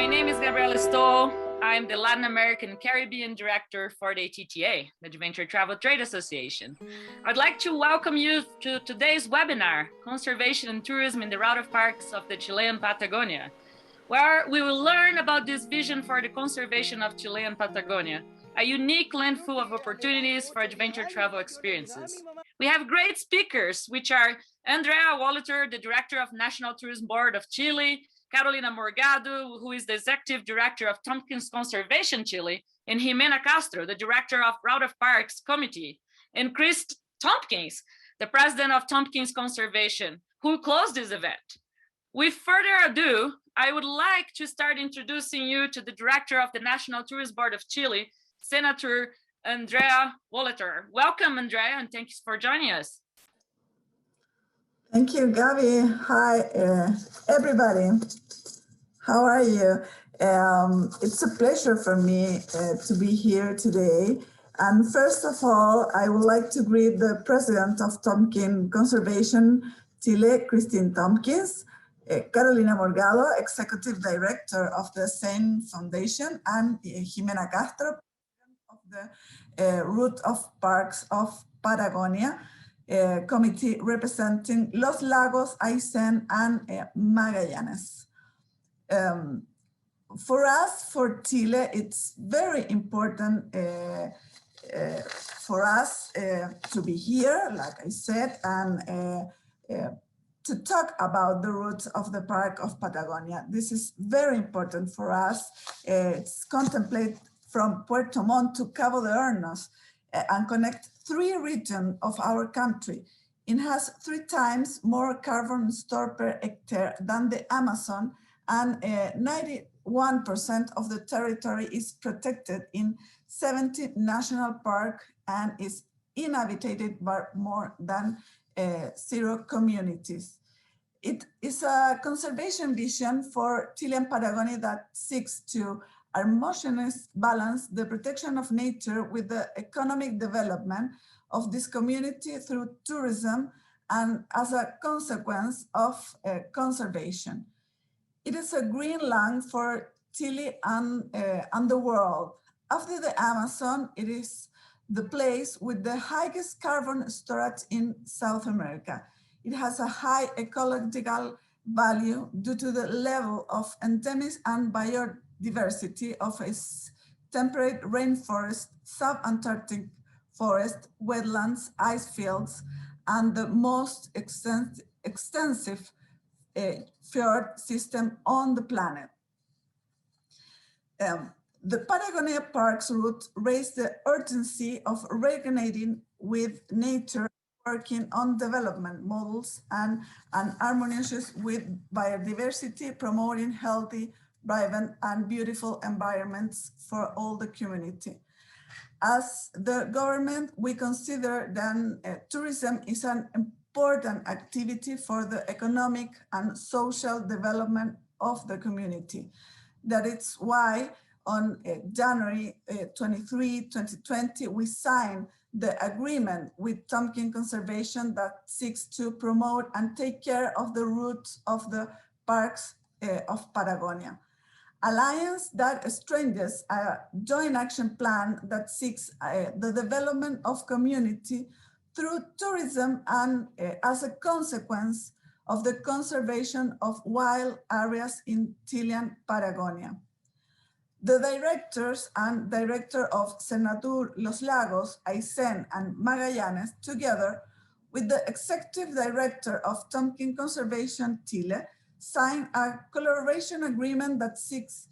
My name is Gabriela Stoll. I'm the Latin American Caribbean Director for the ATTA, the Adventure Travel Trade Association. I'd like to welcome you to today's webinar, Conservation and Tourism in the Route of Parks of the Chilean Patagonia, where we will learn about this vision for the conservation of Chilean Patagonia, a unique land full of opportunities for adventure travel experiences. We have great speakers, which are Andrea Walter, the Director of National Tourism Board of Chile, Carolina Morgado, who is the Executive Director of Tompkins Conservation Chile, and Jimena Castro, the Director of Route of Parks Committee, and Chris Tompkins, the President of Tompkins Conservation, who closed this event. With further ado, I would like to start introducing you to the Director of the National Tourism Board of Chile, Senator Andrea Walter. Welcome, Andrea, and thanks for joining us. Thank you, Gabi. Hi, everybody. How are you? It's a pleasure for me to be here today. And first of all, I would like to greet the President of Tompkins Conservation Chile, Christine Tompkins, Carolina Morgado, Executive Director of the Same Foundation, and Jimena Castro, of the Route of Parks of Patagonia, committee representing Los Lagos, Aysén, and Magallanes. For us, for Chile, it's very important for us to be here, like I said, and to talk about the routes of the Park of Patagonia. This is very important for us. It's contemplated from Puerto, Montt to Cabo de Hornos and connect 3 regions of our country. It has 3 times more carbon stored per hectare than the Amazon, and 91% of the territory is protected in 70 national parks and is inhabited by more than 0 communities. It is a conservation vision for Chilean Patagonia that seeks to harmoniously balance the protection of nature with the economic development of this community through tourism and as a consequence of conservation. It is a green lung for Chile and the world. After the Amazon, it is the place with the highest carbon storage in South America. It has a high ecological value due to the level of endemics and biodiversity of its temperate rainforest, subantarctic forest, wetlands, ice fields, and the most extensive fjord system on the planet. The Patagonia Parks route raised the urgency of resonating with nature, working on development models and harmonious with biodiversity, promoting healthy, vibrant, and beautiful environments for all the community. As the government, we consider that tourism is an important activity for the economic and social development of the community. That is why on January 23, 2020, we signed the agreement with Tompkins Conservation that seeks to promote and take care of the routes of the parks of Patagonia. Alliance that strengthens a joint action plan that seeks the development of community through tourism and as a consequence of the conservation of wild areas in Chilean Patagonia. The directors and director of Senatur Los Lagos, Aysén, and Magallanes, together with the executive director of Tompkins Conservation Chile, signed a collaboration agreement that seeks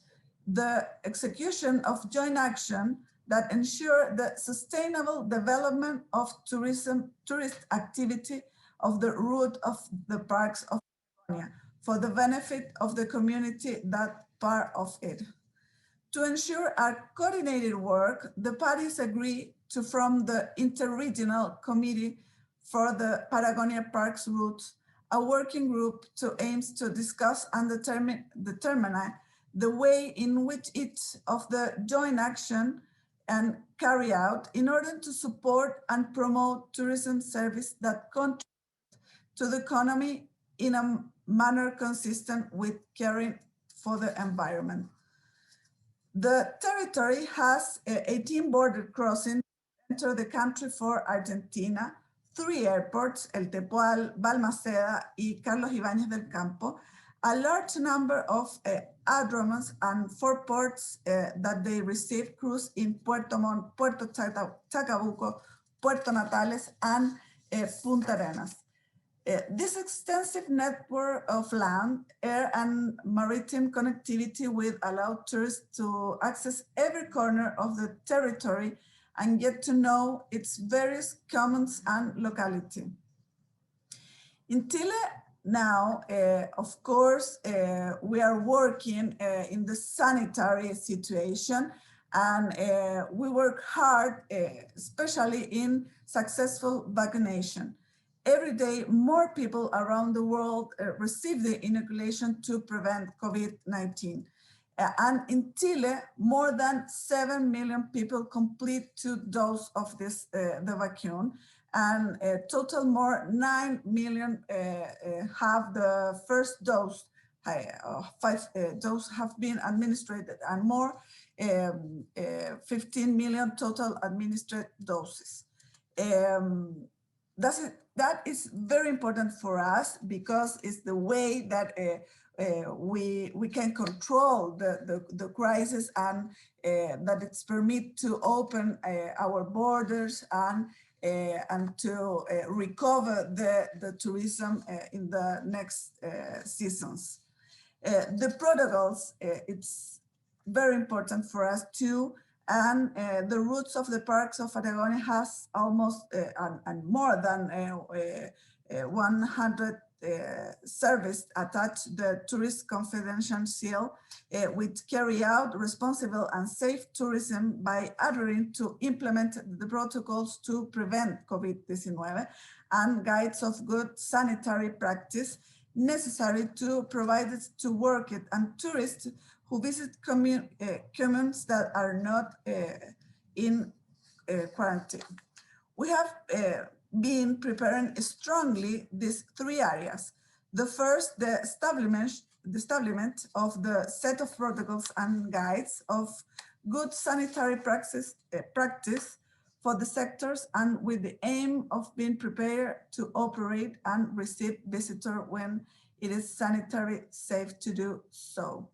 the execution of joint action that ensure the sustainable development of tourist activity of the route of the parks of Patagonia for the benefit of the community that part of it. To ensure a coordinated work, the parties agree to form the Interregional Committee for the Patagonia Parks routes, a working group to aims to discuss and determine the way in which each of the joint action and carry out in order to support and promote tourism service that contribute to the economy in a manner consistent with caring for the environment. The territory has 18 border crossings to enter the country for Argentina, 3 airports, El Tepual, Balmaceda, y Carlos Ibáñez del Campo, a large number of aerodromes and 4 ports that they receive crews in Puerto Montt, Puerto Chacabuco, Puerto Natales, and Punta Arenas. This extensive network of land, air, and maritime connectivity will allow tourists to access every corner of the territory and get to know its various communes and locality. In Chile now, of course, we are working in the sanitary situation, and we work hard, especially in successful vaccination. Every day, more people around the world receive the inoculation to prevent COVID-19. And in Chile, more than 7 million people complete 2 doses of the vaccine, and total more 9 million have the first dose. 5 doses have been administered, and more 15 million total administered doses. That is very important for us because it's the way that we can control the crisis, and that it's permit to open our borders and to recover the tourism in the next seasons. The protocols, it's very important for us too. And the routes of the parks of Patagonia has almost and more than 100 service attached the Tourist Confidential Seal, which carry out responsible and safe tourism by adhering to implement the protocols to prevent COVID-19 and guides of good sanitary practice necessary to provide it to work it and tourists who visit communes that are not in quarantine. We have been preparing strongly these 3 areas. The first, the establishment of the set of protocols and guides of good sanitary practice for the sectors, and with the aim of being prepared to operate and receive visitors when it is sanitary safe to do so.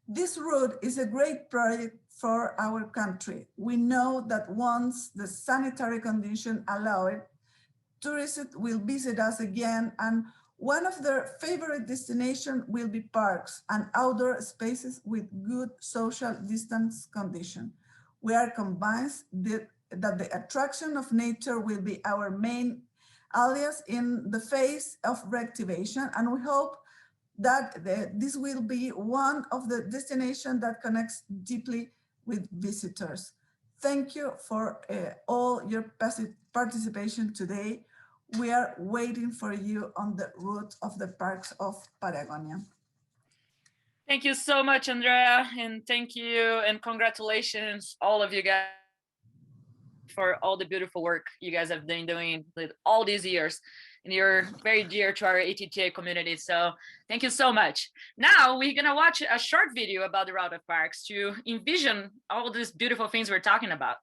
This route is a great project for our country. We know that once the sanitary conditions allow it, tourists will visit us again, and one of their favorite destinations will be parks and outdoor spaces with good social distance condition. We are convinced that the attraction of nature will be our main alias in the face of reactivation, and we hope that this will be one of the destinations that connects deeply with visitors. Thank you for all your participation today. We are waiting for you on the route of the parks of Patagonia. Thank you so much, Andrea, and thank you and congratulations, all of you guys, for all the beautiful work you guys have been doing with all these years. And you're very dear to our ATTA community, so thank you so much. Now we're gonna watch a short video about the route of parks to envision all these beautiful things we're talking about.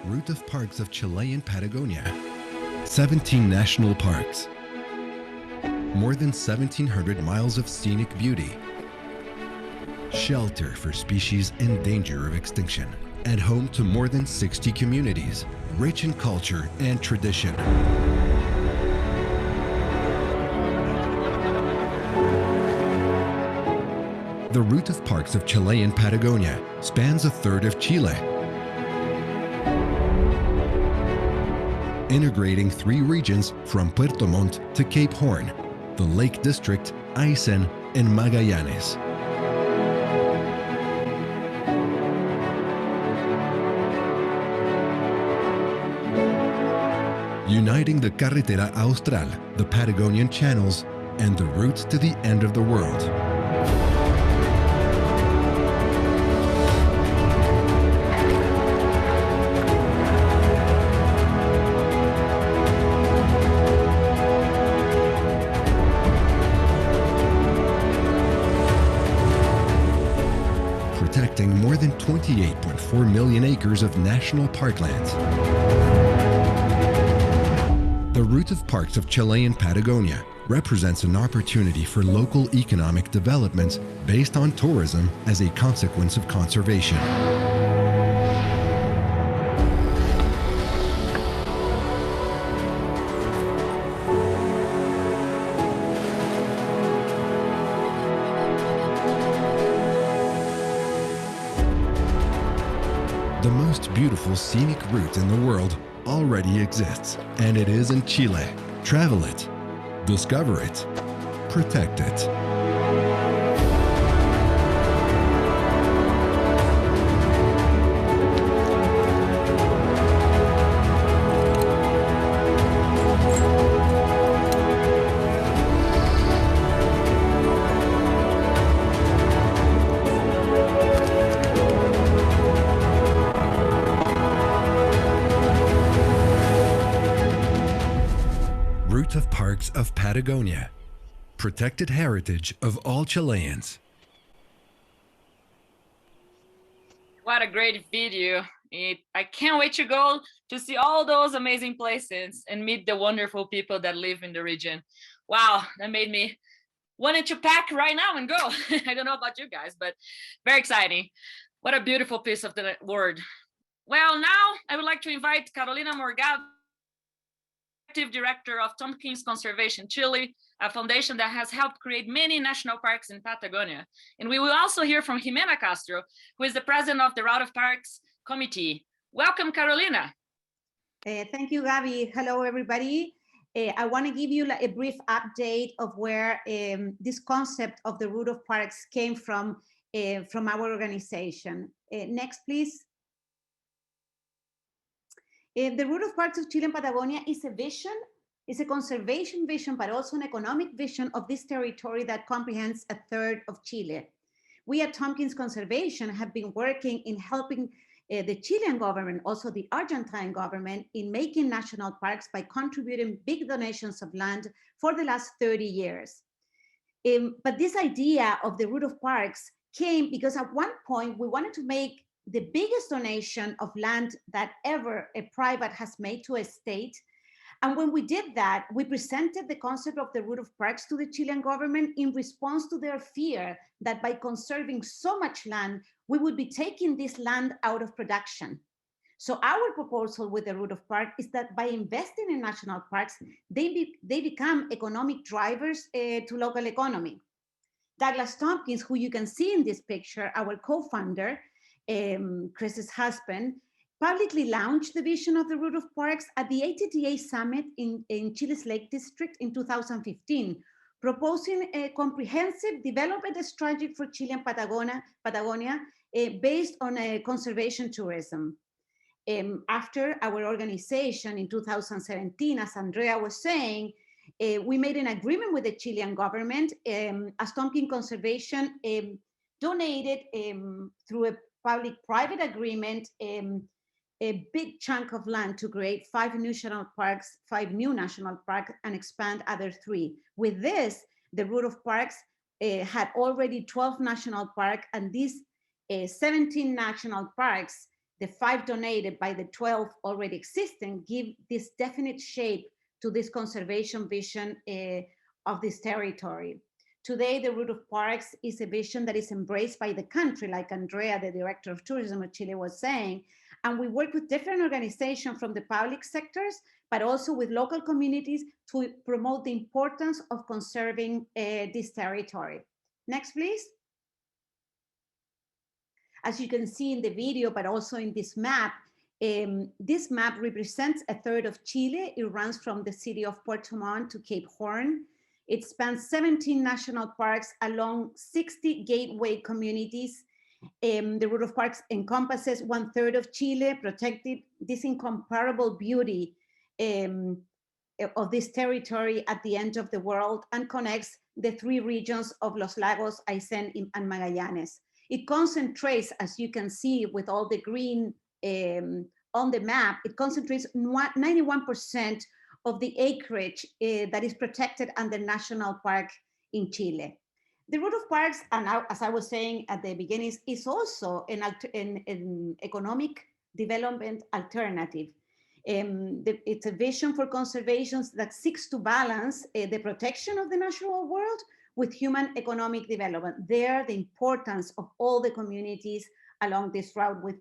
Route of Parks of Chilean Patagonia. 17 national parks. More than 1,700 miles of scenic beauty. Shelter for species in danger of extinction. And home to more than 60 communities, rich in culture and tradition. The route of parks of Chilean Patagonia spans a third of Chile, integrating 3 regions from Puerto Montt to Cape Horn, the Lake District, Aysén, and Magallanes. Uniting the Carretera Austral, the Patagonian channels, and the routes to the end of the world. 28.4 million acres of national parklands. The route of parks of Chilean Patagonia represents an opportunity for local economic development based on tourism as a consequence of conservation. The most beautiful scenic route in the world already exists, and it is in Chile. Travel it, discover it, protect it. Route of Parks of Patagonia, protected heritage of all Chileans. What a great video. I can't wait to go to see all those amazing places and meet the wonderful people that live in the region. Wow, that made me wanted to pack right now and go. I don't know about you guys, but very exciting. What a beautiful piece of the world. Well, now I would like to invite Carolina Morgado, Executive Director of Tompkins Conservation Chile, a foundation that has helped create many national parks in Patagonia. And we will also hear from Jimena Castro, who is the president of the Route of Parks Committee. Welcome, Carolina. Thank you, Gabby. Hello, everybody. I want to give you a brief update of where this concept of the route of parks came from our organization. Next, please. The route of parks of Chilean Patagonia is a vision, is a conservation vision, but also an economic vision of this territory that comprehends a third of Chile. We at Tompkins Conservation have been working in helping the Chilean government, also the Argentine government, in making national parks by contributing big donations of land for the last 30 years. But this idea of the route of parks came because at one point we wanted to make the biggest donation of land that ever a private has made to a state. And when we did that, we presented the concept of the route of parks to the Chilean government in response to their fear that by conserving so much land, we would be taking this land out of production. So our proposal with the route of park is that by investing in national parks, they become economic drivers to local economy. Douglas Tompkins, who you can see in this picture, our co-founder, Chris's husband, publicly launched the vision of the route of parks at the ATTA summit in Chile's Lake District in 2015, proposing a comprehensive development strategy for Chilean Patagonia based on conservation tourism. After our organization in 2017, as Andrea was saying, we made an agreement with the Chilean government as Tompkins Conservation donated through a public-private agreement a big chunk of land to create 5 new national parks, and expand other 3. With this, the route of parks had already 12 national parks, and these 17 national parks, the 5 donated by the 12 already existing, give this definite shape to this conservation vision of this territory. Today, the route of parks is a vision that is embraced by the country, like Andrea, the director of tourism of Chile, was saying. And we work with different organizations from the public sectors, but also with local communities to promote the importance of conserving this territory. Next, please. As you can see in the video, but also in this map represents a third of Chile. It runs from the city of Puerto Montt to Cape Horn. It spans 17 national parks along 60 gateway communities. The route of parks encompasses 1/3 of Chile, protected this incomparable beauty of this territory at the end of the world, and connects the 3 regions of Los Lagos, Aysén, and Magallanes. It concentrates, as you can see with all the green on the map, it concentrates 91% of the acreage that is protected under national park in Chile. The route of parks, and now, as I was saying at the beginning, is also an economic development alternative. It's a vision for conservation that seeks to balance the protection of the natural world with human economic development. There, the importance of all the communities along this route with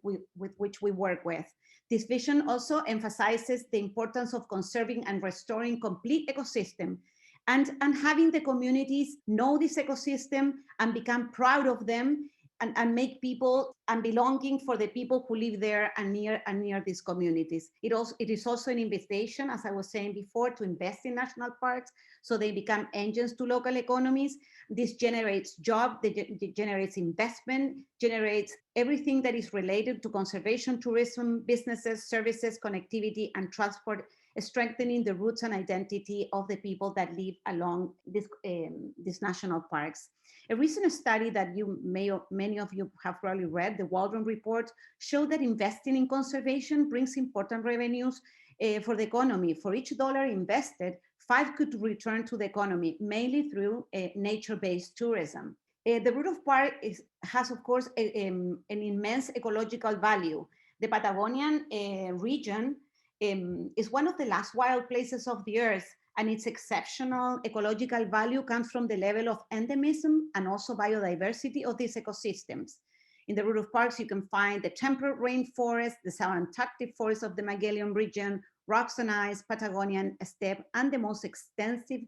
which we work with. This vision also emphasizes the importance of conserving and restoring complete ecosystem, and having the communities know this ecosystem and become proud of them, and make people and belonging for the people who live there and near these communities. It is also an invitation, as I was saying before, to invest in national parks so they become engines to local economies. This generates jobs, it generates investment, generates everything that is related to conservation, tourism, businesses, services, connectivity, and transport, strengthening the roots and identity of the people that live along these national parks. A recent study that many of you have probably read, the Waldron report, showed that investing in conservation brings important revenues for the economy. For each dollar invested, 5 could return to the economy, mainly through nature-based tourism. The route of park has, of course, an immense ecological value. The Patagonian region is one of the last wild places of the earth, and its exceptional ecological value comes from the level of endemism and also biodiversity of these ecosystems. In the route of parks, you can find the temperate rainforest, the subantarctic forest of the Magellan region, rocks and ice, Patagonian steppe, and the most extensive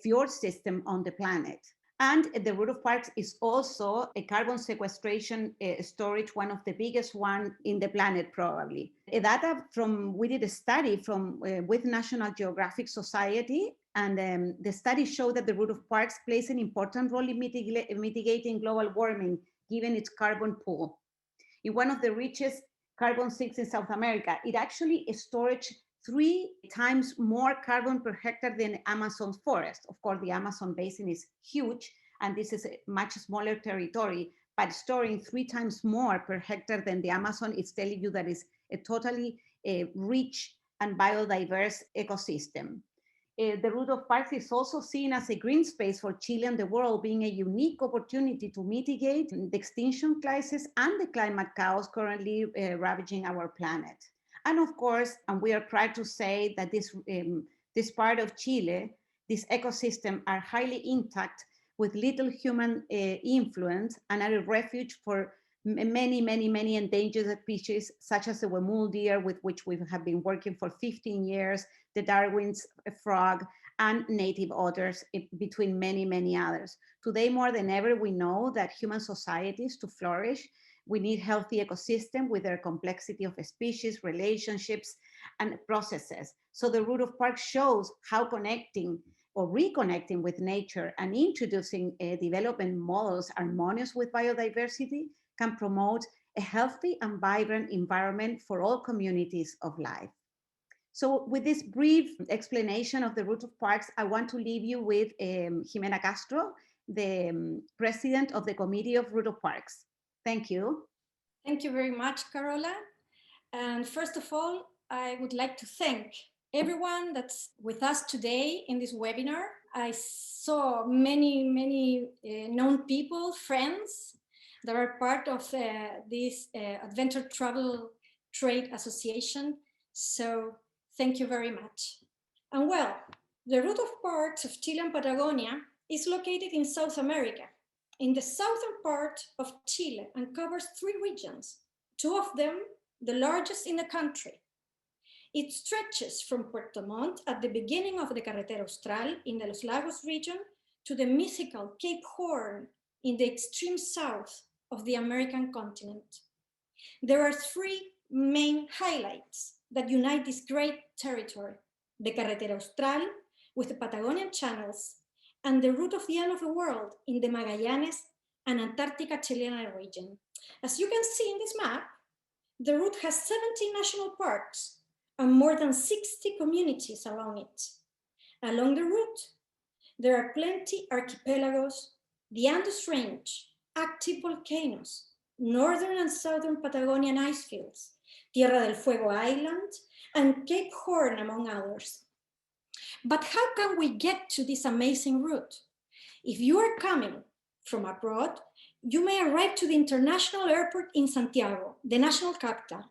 fjord system on the planet. And the route of parks is also a carbon sequestration storage, one of the biggest one in the planet, probably. We did a study with National Geographic Society, and the study showed that the route of parks plays an important role in mitigating global warming, given its carbon pool. In one of the richest carbon sinks in South America, it actually storage 3 times more carbon per hectare than the Amazon forest. Of course, the Amazon basin is huge, and this is a much smaller territory, but storing 3 times more per hectare than the Amazon is telling you that it's a totally rich and biodiverse ecosystem. The route of parks is also seen as a green space for Chile and the world, being a unique opportunity to mitigate the extinction crisis and the climate chaos currently ravaging our planet. And of course, and we are proud to say that this part of Chile, this ecosystem are highly intact with little human influence, and are a refuge for many endangered species, such as the Wemul deer, with which we have been working for 15 years, the Darwin's frog, and native otters, between many others. Today, more than ever, we know that human societies, to flourish, we need healthy ecosystem with their complexity of species, relationships, and processes. So the route of parks shows how connecting or reconnecting with nature and introducing development models harmonious with biodiversity can promote a healthy and vibrant environment for all communities of life. So with this brief explanation of the route of parks, I want to leave you with Jimena Castro, the president of the Committee of Route of Parks. Thank you. Thank you very much, Carola. And first of all, I would like to thank everyone that's with us today in this webinar. I saw many known people, friends that are part of this Adventure Travel Trade Association. So thank you very much. And well, the route of parks of Chilean Patagonia is located in South America, in the southern part of Chile, and covers 3 regions, 2 of them the largest in the country. It stretches from Puerto Montt at the beginning of the Carretera Austral in the Los Lagos region to the mythical Cape Horn in the extreme south of the American continent. There are 3 main highlights that unite this great territory: the Carretera Austral with the Patagonian channels, and the route of the end of the world in the Magallanes and Antarctica Chilean region. As you can see in this map, the route has 17 national parks and more than 60 communities along it. Along the route, there are plenty archipelagos, the Andes Range, active volcanoes, northern and southern Patagonian ice fields, Tierra del Fuego Island, and Cape Horn, among others. But how can we get to this amazing route? If you are coming from abroad, you may arrive to the international airport in Santiago, the national capital,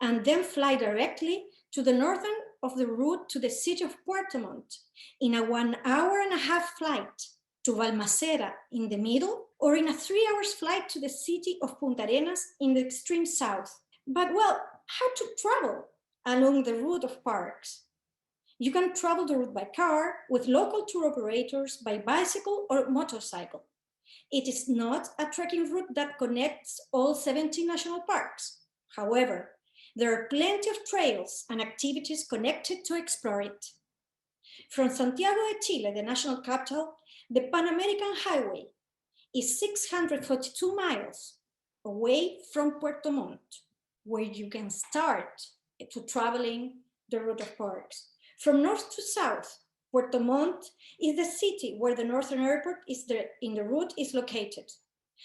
and then fly directly to the northern of the route to the city of Puerto Montt in a 1.5-hour flight to Balmaceda in the middle, or in a 3-hour flight to the city of Punta Arenas in the extreme south. But well, how to travel along the route of parks? You can travel the route by car, with local tour operators, by bicycle or motorcycle. It is not a trekking route that connects all 17 national parks. However, there are plenty of trails and activities connected to explore it. From Santiago de Chile, the national capital, the Pan American Highway is 642 miles away from Puerto Montt, where you can start to traveling the route of parks. From north to south, Puerto Montt is the city where the northern airport in the route is located,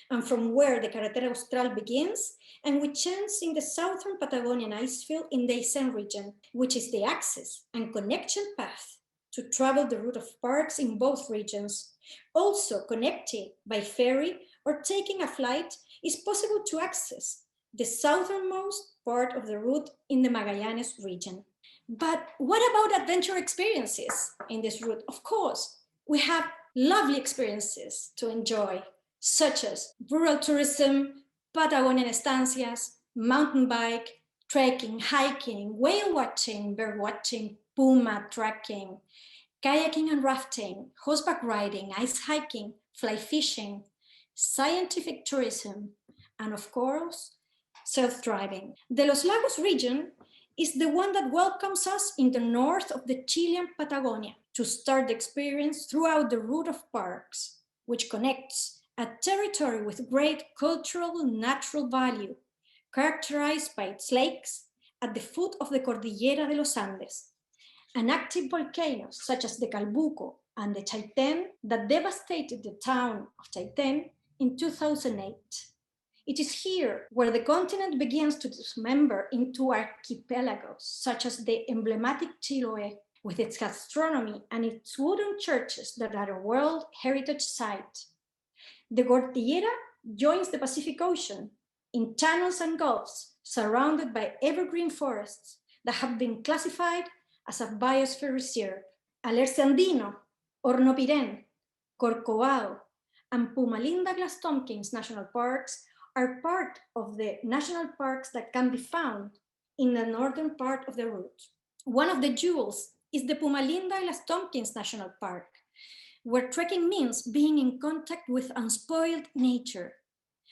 and from where the Carretera Austral begins and which ends in the southern Patagonian icefield in the Aysén region, which is the access and connection path to travel the route of parks in both regions. Also, connecting by ferry or taking a flight is possible to access the southernmost part of the route in the Magallanes region. But what about adventure experiences in this route? Of course, we have lovely experiences to enjoy, such as rural tourism, Patagonian estancias, mountain bike, trekking, hiking, whale watching, bird watching, puma tracking, kayaking and rafting, horseback riding, ice hiking, fly fishing, scientific tourism, and of course, self-driving. The Los Lagos region is the one that welcomes us in the north of the Chilean Patagonia to start the experience throughout the route of parks, which connects a territory with great cultural and natural value, characterized by its lakes at the foot of the Cordillera de los Andes, and active volcanoes such as the Calbuco and the Chaitén that devastated the town of Chaitén in 2008. It is here where the continent begins to dismember into archipelagos, such as the emblematic Chiloé, with its gastronomy and its wooden churches that are a World Heritage Site. The Cordillera joins the Pacific Ocean in channels and gulfs, surrounded by evergreen forests that have been classified as a biosphere reserve. Alerce Andino, Hornopirén, Corcovado, and Pumalinda Glass Tompkins National Parks are part of the national parks that can be found in the northern part of the route. One of the jewels is the Pumalinda Glass Tompkins National Park, where trekking means being in contact with unspoiled nature,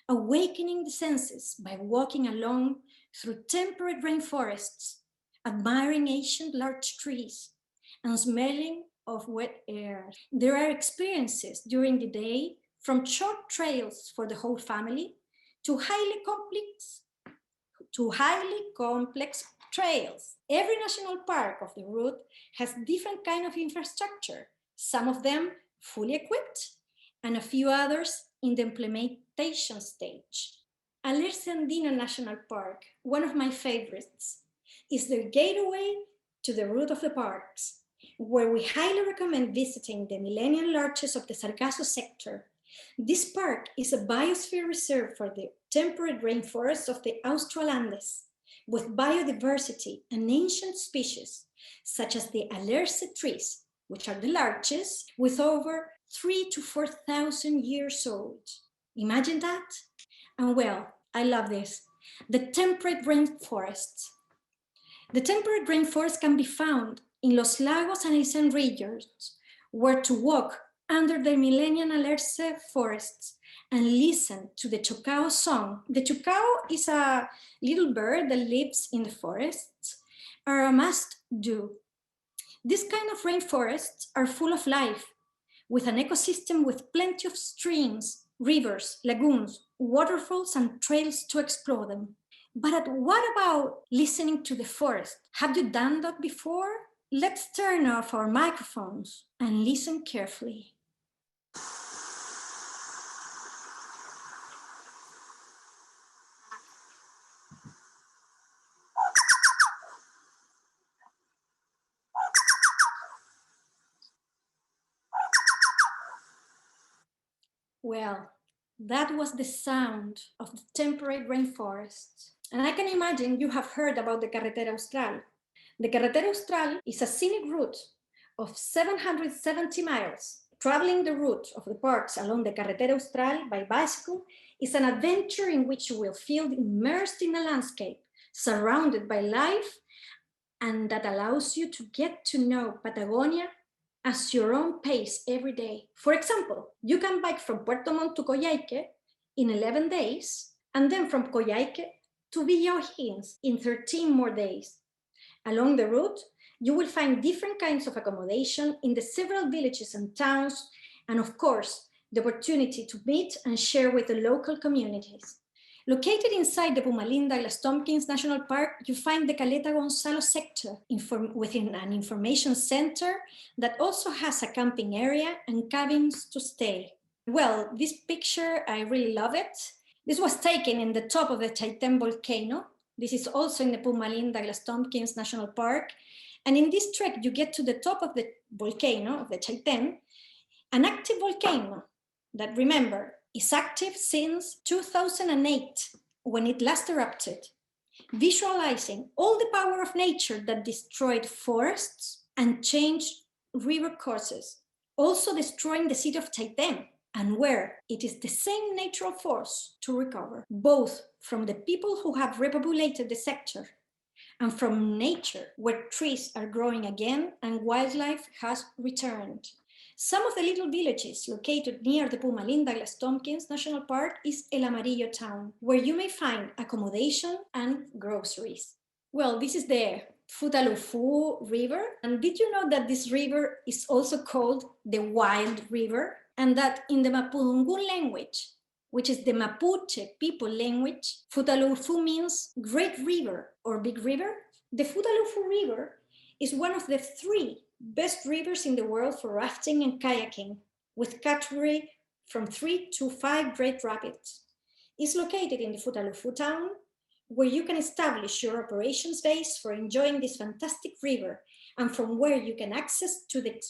awakening the senses by walking along through temperate rainforests, admiring ancient large trees, and smelling of wet air. There are experiences during the day, from short trails for the whole family to highly complex trails. Every national park of the route has different kind of infrastructure, some of them fully equipped, and a few others in the implementation stage. Alerce Andino National Park, one of my favorites, is the gateway to the route of the parks, where we highly recommend visiting the millennial larches of the Sargasso sector. This park is a biosphere reserve for the temperate rainforests of the Austral Andes, with biodiversity and ancient species, such as the Alerce trees, which are the largest, with over 3,000 to 4,000 years old. Imagine that? And well, I love this. The temperate rainforests. The temperate rainforest can be found in Los Lagos and Aysén regions, where to walk under the millennial Alerce forests and listen to the chocao song. The chocao is a little bird that lives in the forests, are a must-do. This kind of rainforests are full of life, with an ecosystem with plenty of streams, rivers, lagoons, waterfalls, and trails to explore them. But what about listening to the forest? Have you done that before? Let's turn off our microphones and listen carefully. Well, that was the sound of the temperate rainforests. And I can imagine you have heard about the Carretera Austral. The Carretera Austral is a scenic route of 770 miles. Traveling the route of the parks along the Carretera Austral by bicycle is an adventure in which you will feel immersed in a landscape, surrounded by life, and that allows you to get to know Patagonia at your own pace every day. For example, you can bike from Puerto Montt to Coyhaique in 11 days, and then from Coyhaique to Villa O'Higgins in 13 more days. Along the route, you will find different kinds of accommodation in the several villages and towns, and of course, the opportunity to meet and share with the local communities. Located inside the Pumalín Douglas Tompkins National Park, you find the Caleta Gonzalo sector within an information center that also has a camping area and cabins to stay. Well, this picture, I really love it. This was taken in the top of the Chaitén volcano. This is also in the Pumalín Douglas Tompkins National Park. And in this trek, you get to the top of the volcano, of the Chaitén, an active volcano that, remember, is active since 2008, when it last erupted, visualizing all the power of nature that destroyed forests and changed river courses, also destroying the city of Chaitén, and where it is the same natural force to recover, both from the people who have repopulated the sector and from nature, where trees are growing again and wildlife has returned. Some of the little villages located near the Pumalín Douglas Tompkins National Park is El Amarillo town, where you may find accommodation and groceries. Well, this is the Futalufu River, and did you know that this river is also called the Wild River, and that in the Mapudungun language, which is the Mapuche people language, Futalufu means great river or big river? The Futalufu River is one of the 3 best rivers in the world for rafting and kayaking, with category from 3 to 5 great rapids. It's located in the Futalufu town, where you can establish your operations base for enjoying this fantastic river, and from where you can access to the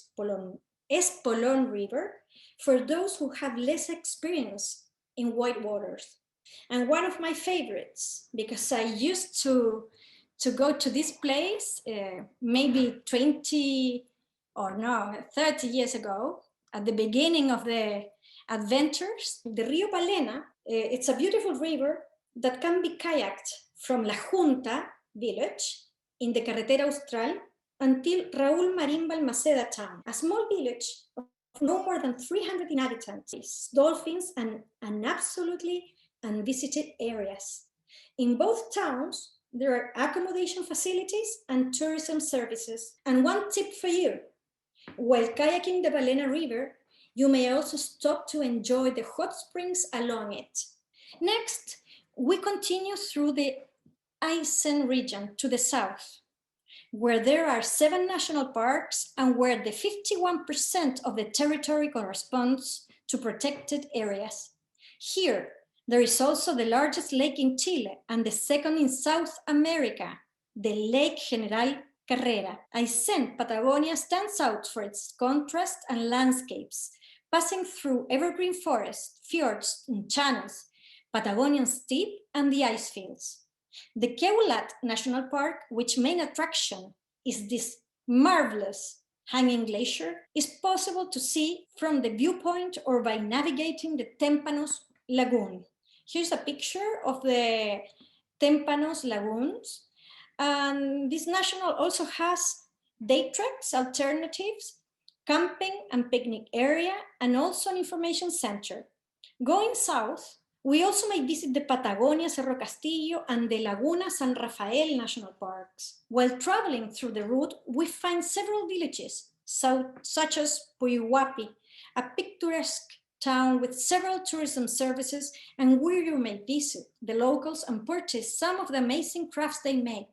Espolón River for those who have less experience in white waters. And one of my favorites, because I used to go to this place maybe 30 years ago, at the beginning of the adventures, the Rio Palena, it's a beautiful river that can be kayaked from La Junta village in the Carretera Austral until Raúl Marín Balmaceda town, a small village of no more than 300 inhabitants, dolphins, and absolutely unvisited areas. In both towns, there are accommodation facilities and tourism services. And one tip for you, while kayaking the Palena River, you may also stop to enjoy the hot springs along it. Next, we continue through the Aysén region to the south, where there are 7 national parks and where the 51% of the territory corresponds to protected areas. Here, there is also the largest lake in Chile and the second in South America, the Lake General Carrera. Aysén, Patagonia stands out for its contrast and landscapes, passing through evergreen forests, fjords, and channels, Patagonian steppe, and the ice fields. The Queulat National Park, which main attraction is this marvelous hanging glacier, is possible to see from the viewpoint or by navigating the Témpanos Lagoon. Here's a picture of the Témpanos Lagoons. And this national also has day treks, alternatives, camping and picnic area, and also an information center. Going south, we also may visit the Patagonia Cerro Castillo and the Laguna San Rafael National Parks. While traveling through the route, we find several villages, such as Puyuhuapi, a picturesque town with several tourism services, and where you may visit the locals and purchase some of the amazing crafts they make.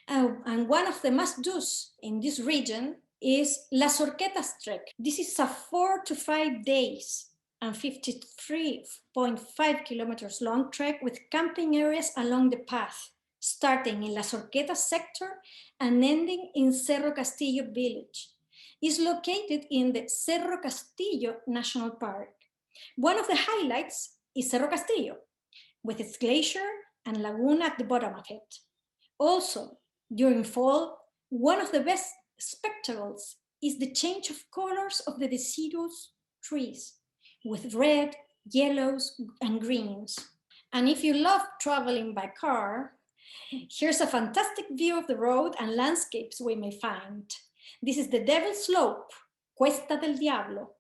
And one of the must-dos in this region is Las Horquetas Trek. This is a 4 to 5 days and 53.5 kilometers long trek with camping areas along the path, starting in Las Horquetas sector and ending in Cerro Castillo village. It's located in the Cerro Castillo National Park. One of the highlights is Cerro Castillo, with its glacier and lagoon at the bottom of it. Also, during fall, one of the best spectacles is the change of colors of the deciduous trees, with red, yellows, and greens. And if you love traveling by car, here's a fantastic view of the road and landscapes we may find. This is the Devil's Slope, Cuesta del Diablo,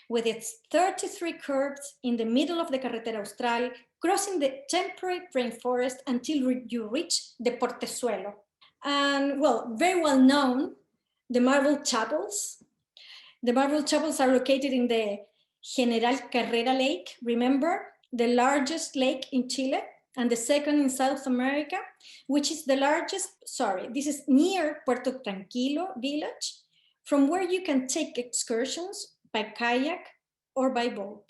with its 33 curves in the middle of the Carretera Austral, crossing the temperate rainforest until you reach the Portezuelo. And well, very well known, the marble chapels. The marble chapels are located in the General Carrera Lake, remember, the largest lake in Chile and the second in South America, which is the largest, this is near Puerto Tranquilo village, from where you can take excursions by kayak or by boat.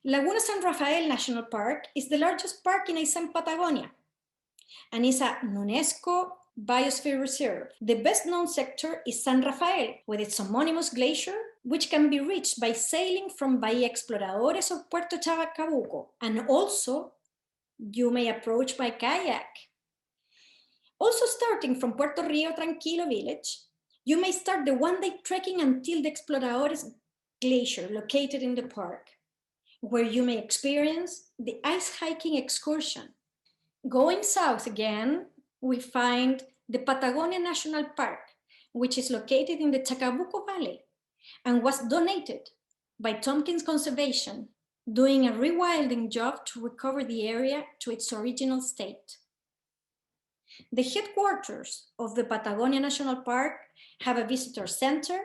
Laguna San Rafael National Park is the largest park in Chilean Patagonia and is a UNESCO Biosphere Reserve. The best known sector is San Rafael, with its homonymous glacier, which can be reached by sailing from Bahía Exploradores of Puerto Chacabuco, and also you may approach by kayak. Also starting from Puerto Rio Tranquilo village, you may start the one-day trekking until the Exploradores Glacier located in the park, where you may experience the ice hiking excursion. Going south again, we find the Patagonia National Park, which is located in the Chacabuco Valley and was donated by Tompkins Conservation, doing a rewilding job to recover the area to its original state. The headquarters of the Patagonia National Park have a visitor center,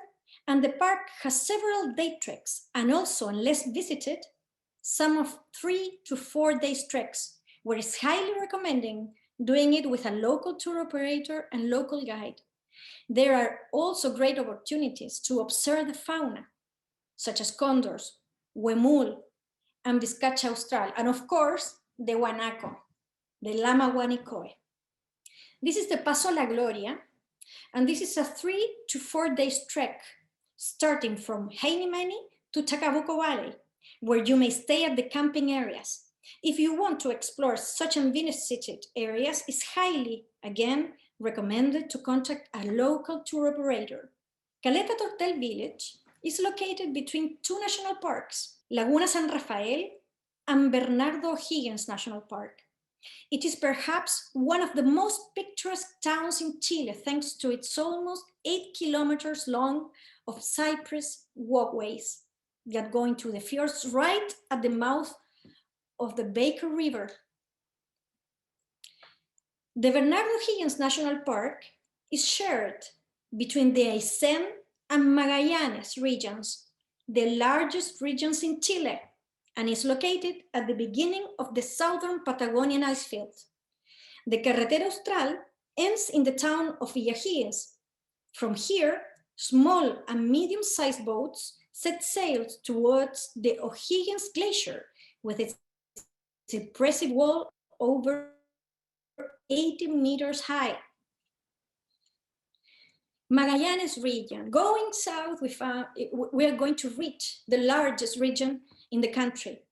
and the park has several day treks, and also, unless visited, some of 3 to 4 days treks, where it's highly recommending doing it with a local tour operator and local guide. There are also great opportunities to observe the fauna, such as condors, huemul, and Vizcacha austral, and of course, the guanaco, the llama guanicoe. This is the Paso La Gloria, and this is a 3 to 4 days trek, starting from Heinimani to Chacabuco Valley, where you may stay at the camping areas. If you want to explore such unvisited areas, it's highly, again, recommended to contact a local tour operator. Caleta Tortel village is located between 2 national parks, Laguna San Rafael and Bernardo O'Higgins National Park. It is perhaps one of the most picturesque towns in Chile, thanks to its almost 8 kilometers long of cypress walkways that go into the fjords right at the mouth of the Baker River. The Bernardo O'Higgins National Park is shared between the Aysén and Magallanes regions, the largest regions in Chile, and is located at the beginning of the southern Patagonian icefield. The Carretera Austral ends in the town of O'Higgins. From here, small and medium-sized boats set sail towards the O'Higgins Glacier with its impressive wall over 80 meters high. Magallanes region. Going south, we are going to reach the largest region in the country.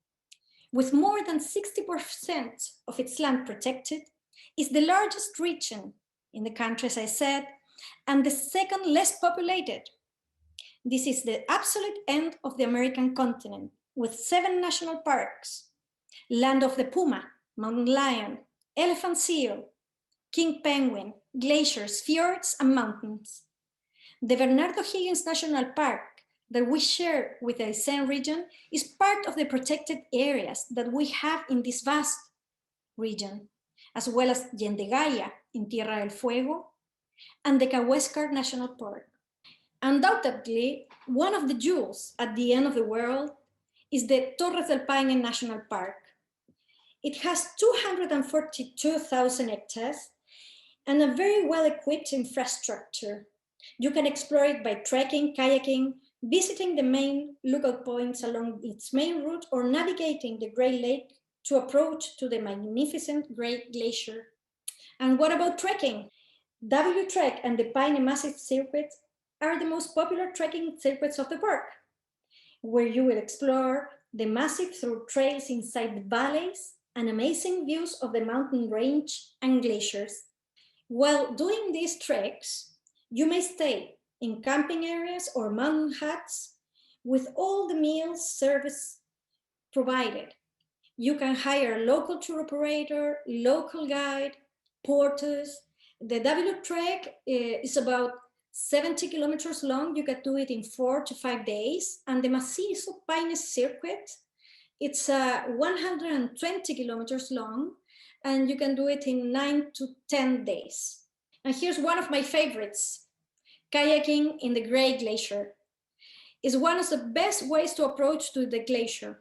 With more than 60% of its land protected, is the largest region in the country, as I said, and the second less populated. This is the absolute end of the American continent, with 7 national parks: Land of the Puma, Mountain Lion, Elephant Seal, King Penguin, glaciers, fjords, and mountains. The Bernardo O'Higgins National Park that we share with the Aysén region is part of the protected areas that we have in this vast region, as well as Yendegaya in Tierra del Fuego and the Cahuéscar National Park. Undoubtedly, one of the jewels at the end of the world is the Torres del Paine National Park. It has 242,000 hectares and a very well-equipped infrastructure. You can explore it by trekking, kayaking, visiting the main lookout points along its main route, or navigating the Great Lake to approach to the magnificent Great Glacier. And what about trekking? W Trek and the Paine Massive Circuit are the most popular trekking circuits of the park, where you will explore the massive through trails inside the valleys, and amazing views of the mountain range and glaciers. While doing these treks, you may stay in camping areas or mountain huts with all the meals service provided. You can hire a local tour operator, local guide, porters. The W trek is about 70 kilometers long. You can do it in 4 to 5 days. And the Macizo Pines circuit, it's 120 kilometers long, and you can do it in 9 to 10 days. And here's one of my favorites, kayaking in the Great Glacier. Is one of the best ways to approach to the glacier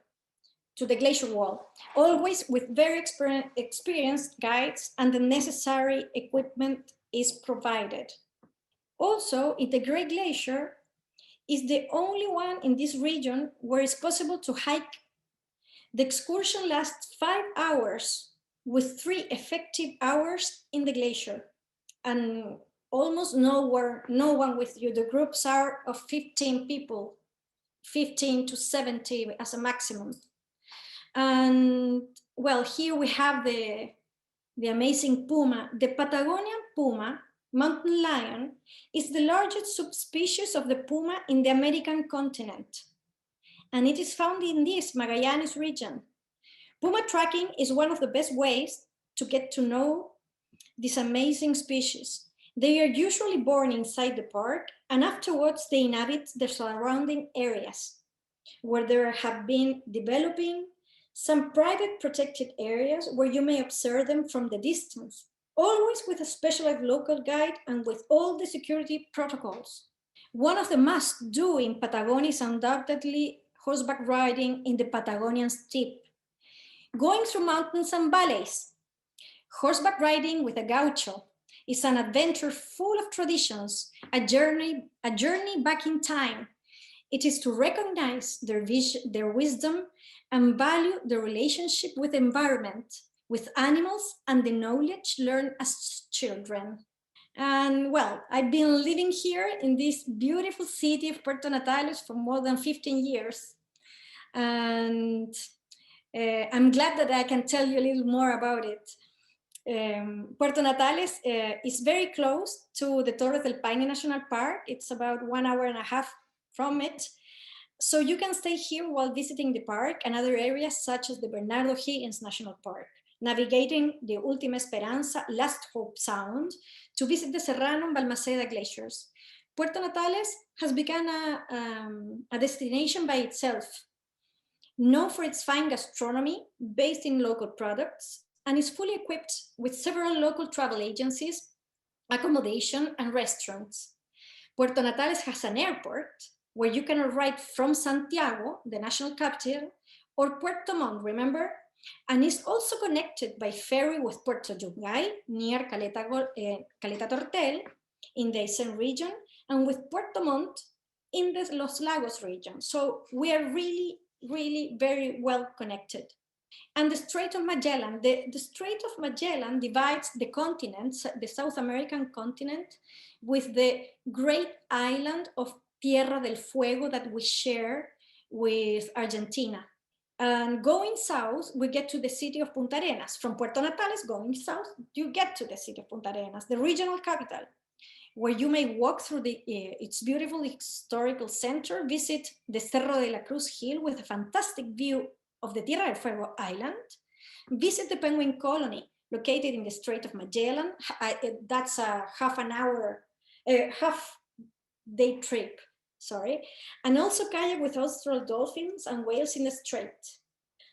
wall, always with very experienced guides, and the necessary equipment is provided. Also, in the Great Glacier is the only one in this region where it's possible to hike. The excursion lasts 5 hours with 3 effective hours in the glacier, and almost no one with you. The groups are of 15 people, 15 to 70 as a maximum. And well, here we have the amazing puma. The Patagonian puma, mountain lion, is the largest subspecies of the puma in the American continent. And it is found in this Magallanes region. Puma tracking is one of the best ways to get to know this amazing species. They are usually born inside the park, and afterwards they inhabit the surrounding areas, where there have been developing some private protected areas where you may observe them from the distance, always with a specialized local guide and with all the security protocols. One of the must-do in Patagonia is undoubtedly horseback riding in the Patagonian steppe, going through mountains and valleys. Horseback riding with a gaucho is an adventure full of traditions, a journey back in time. It is to recognize their wisdom and value the relationship with the environment, with animals, and the knowledge learned as children. And well, I've been living here in this beautiful city of Puerto Natales for more than 15 years. And I'm glad that I can tell you a little more about it. Puerto Natales is very close to the Torres del Paine National Park. It's about 1.5 hours from it. So you can stay here while visiting the park and other areas such as the Bernardo Higgins National Park, navigating the Última Esperanza Last Hope Sound to visit the Serrano and Balmaceda glaciers. Puerto Natales has become a destination by itself, known for its fine gastronomy based in local products, and is fully equipped with several local travel agencies, accommodation, and restaurants. Puerto Natales has an airport where you can arrive from Santiago, the national capital, or Puerto Montt, remember? And is also connected by ferry with Puerto Yungay, near Caleta Tortel, in the Aysén region, and with Puerto Montt in the Los Lagos region. So we are really, really very well connected. And the Strait of Magellan, the Strait of Magellan divides the continents, the South American continent, with the great island of Tierra del Fuego that we share with Argentina. And going south, we get to the city of Punta Arenas. From Puerto Natales, going south, you get to the city of Punta Arenas, the regional capital, where you may walk through its beautiful historical center, visit the Cerro de la Cruz Hill with a fantastic view of the Tierra del Fuego island, visit the penguin colony located in the Strait of Magellan. That's a half day trip, sorry, and also kayak with austral dolphins and whales in the strait.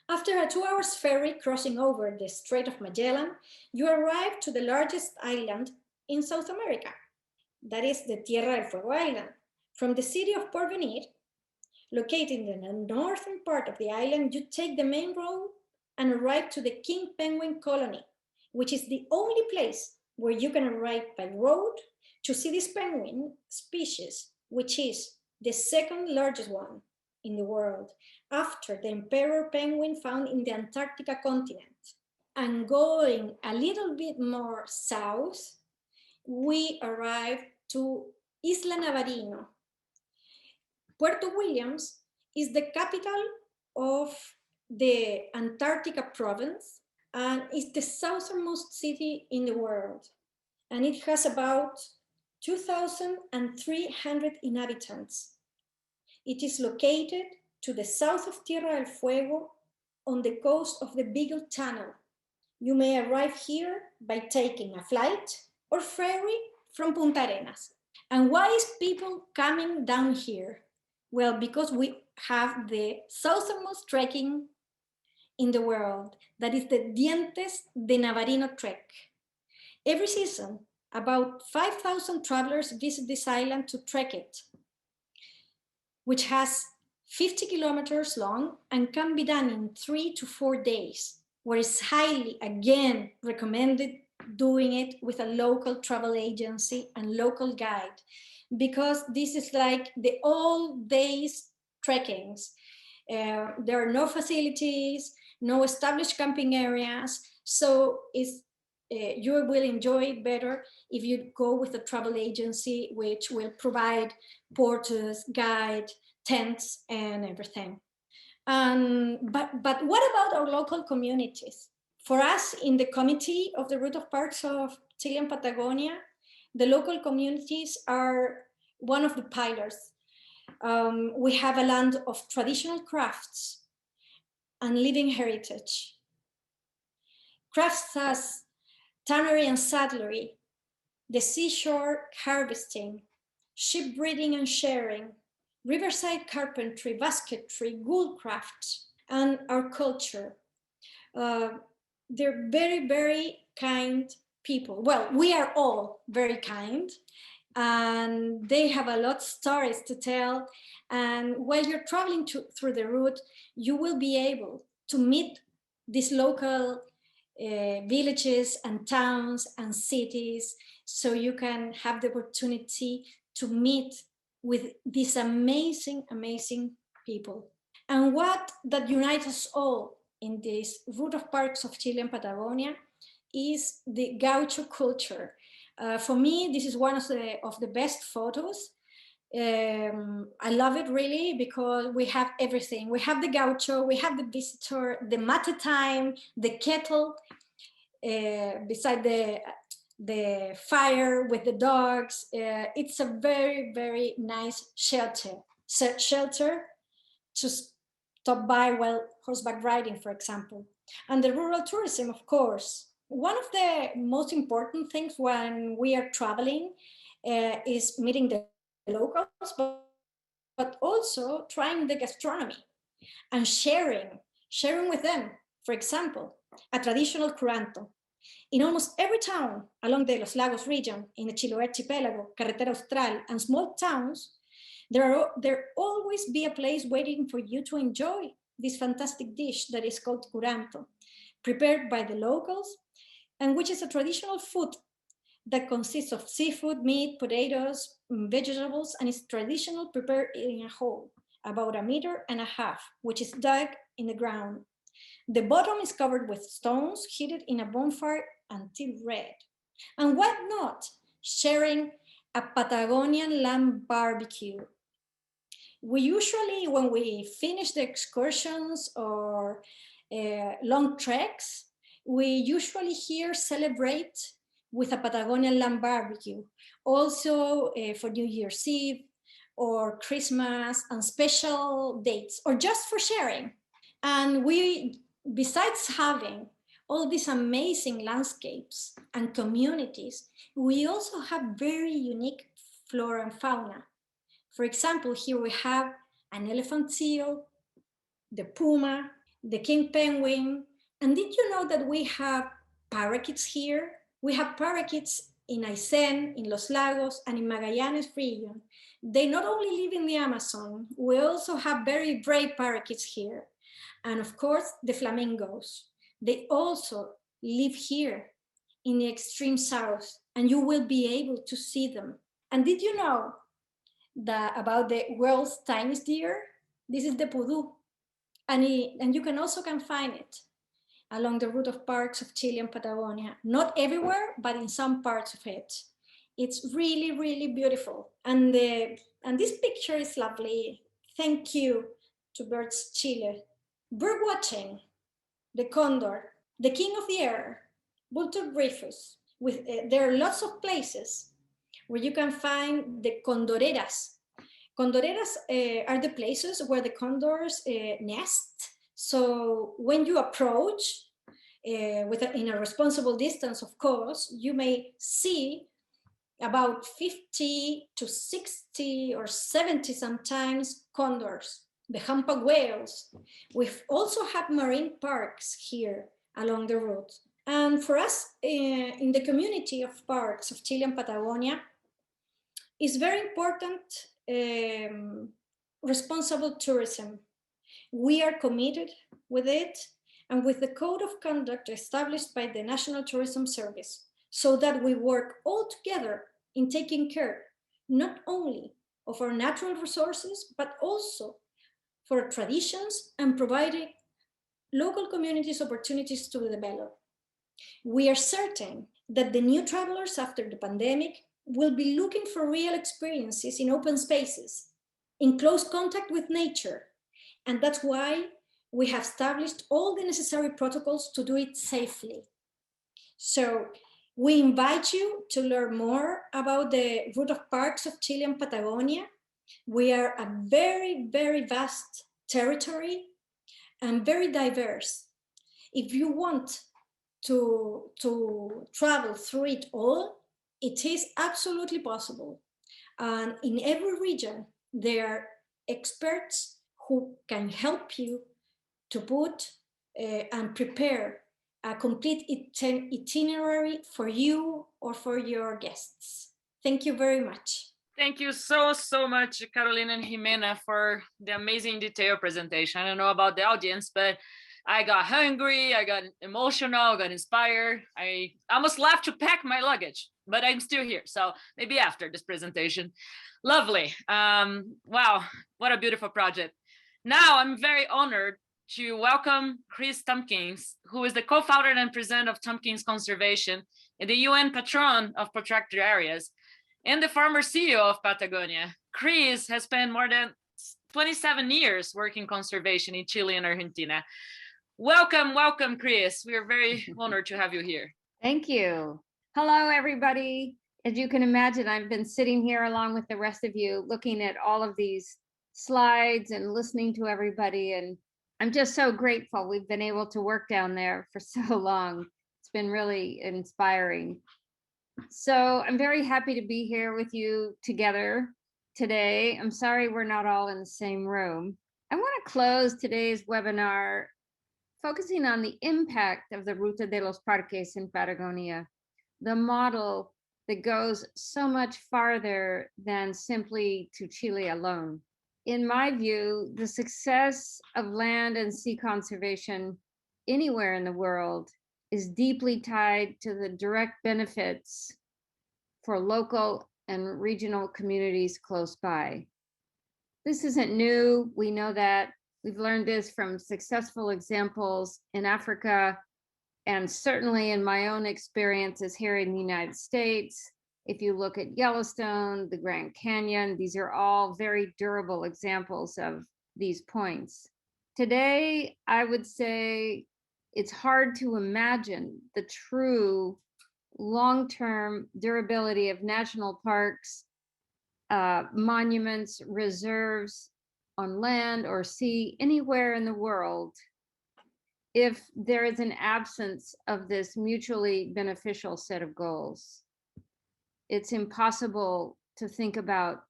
After a 2 hours ferry crossing over the Strait of Magellan, you arrive to the largest island in South America. That is the Tierra del Fuego island. From the city of Porvenir, located in the northern part of the island, you take the main road and arrive to the king penguin colony, which is the only place where you can arrive by road to see this penguin species, which is the second largest one in the world, after the emperor penguin found in the Antarctica continent. And going a little bit more south, we arrive to Isla Navarino. Puerto Williams is the capital of the Antarctica province, and it's the southernmost city in the world. And it has about 2,300 inhabitants. It is located to the south of Tierra del Fuego on the coast of the Beagle Channel. You may arrive here by taking a flight or ferry from Punta Arenas. And why is people coming down here? Well, because we have the southernmost trekking in the world, that is the Dientes de Navarino trek. Every season, about 5,000 travelers visit this island to trek it, which has 50 kilometers long and can be done in 3 to 4 days, where it's highly, again, recommended doing it with a local travel agency and local guide, because this is like the all days trekkings. There are no facilities, no established camping areas, so you will enjoy it better if you go with a travel agency which will provide porters, guide, tents, and everything. But what about our local communities? For us in the committee of the Route of Parks of Chilean Patagonia, the local communities are one of the pillars. We have a land of traditional crafts and living heritage. Crafts as tannery and saddlery, the seashore harvesting, ship breeding and sharing, riverside carpentry, basketry, wool crafts, and our culture. They're very, very kind people. Well, we are all very kind, and they have a lot of stories to tell. And while you're traveling through the route, you will be able to meet these local villages and towns and cities, so you can have the opportunity to meet with these amazing, amazing people. And what that unites us all in this Route of Parks of Chilean Patagonia is the gaucho culture. For me, this is one of the best photos. I love it really because we have everything. We have the gaucho, we have the visitor, the mate time, the kettle beside the fire with the dogs. It's a very, very nice shelter to stop by while horseback riding, for example. And the rural tourism, of course. One of the most important things when we are traveling is meeting the locals, but also trying the gastronomy and sharing with them. For example, a traditional curanto. In almost every town along the Los Lagos region, in the Chiloé archipelago, Carretera Austral, and small towns, there always be a place waiting for you to enjoy this fantastic dish that is called curanto, prepared by the locals, and which is a traditional food that consists of seafood, meat, potatoes, vegetables, and is traditional prepared in a hole, about 1.5 meters, which is dug in the ground. The bottom is covered with stones, heated in a bonfire until red. And why not sharing a Patagonian lamb barbecue? We usually, when we finish the excursions or long treks, we usually here celebrate with a Patagonian lamb barbecue. Also for New Year's Eve or Christmas and special dates, or just for sharing. And we, besides having all these amazing landscapes and communities, we also have very unique flora and fauna. For example, here we have an elephant seal, the puma, the king penguin. And did you know that we have parakeets here? We have parakeets in Aysén, in Los Lagos, and in Magallanes region. They not only live in the Amazon, we also have very brave parakeets here. And of course, the flamingos. They also live here in the extreme south, and you will be able to see them. And did you know about the world's tiniest deer? This is the pudu. And you can also find it along the Route of Parks of Chilean Patagonia. Not everywhere, but in some parts of it. It's really, really beautiful. And this picture is lovely. Thank you to Birds Chile bird watching, the condor, the king of the air, Vultur gryphus. There are lots of places where you can find the condoreras. Condoreras are the places where the condors nest. So when you approach, in a responsible distance, of course, you may see about 50 to 60 or 70 sometimes condors, the humpback whales. We also have marine parks here along the route. And for us, in the community of parks of Chilean Patagonia, it's very important responsible tourism. We are committed with it and with the code of conduct established by the National Tourism Service, so that we work all together in taking care not only of our natural resources, but also for our traditions and providing local communities opportunities to develop. We are certain that the new travelers after the pandemic will be looking for real experiences in open spaces, in close contact with nature. And that's why we have established all the necessary protocols to do it safely. So we invite you to learn more about the route of parks of Chilean Patagonia. We are a very, very vast territory and very diverse. If you want to travel through it all, it is absolutely possible. And in every region, there are experts who can help you to put and prepare a complete itinerary for you or for your guests. Thank you very much. Thank you so much, Carolina and Jimena, for the amazing detailed presentation. I don't know about the audience, but I got hungry, I got emotional, I got inspired. I almost left to pack my luggage, but I'm still here. So maybe after this presentation. Lovely. Wow, what a beautiful project. Now I'm very honored to welcome Chris Tompkins, who is the co-founder and president of Tompkins Conservation and the UN patron of protected areas, and the former CEO of Patagonia. Chris has spent more than 27 years working conservation in Chile and Argentina. Welcome, Chris. We are very honored to have you here. Thank you. Hello, everybody. As you can imagine, I've been sitting here along with the rest of you, looking at all of these slides and listening to everybody. And I'm just so grateful we've been able to work down there for so long. It's been really inspiring. So I'm very happy to be here with you together today. I'm sorry we're not all in the same room. I want to close today's webinar focusing on the impact of the Ruta de los Parques in Patagonia, the model that goes so much farther than simply to Chile alone. In my view, the success of land and sea conservation anywhere in the world is deeply tied to the direct benefits for local and regional communities close by. This isn't new, we know that. We've learned this from successful examples in Africa, and certainly in my own experiences here in the United States. If you look at Yellowstone, the Grand Canyon, these are all very durable examples of these points. Today, I would say it's hard to imagine the true long-term durability of national parks, monuments, reserves on land or sea anywhere in the world if there is an absence of this mutually beneficial set of goals. It's impossible to think about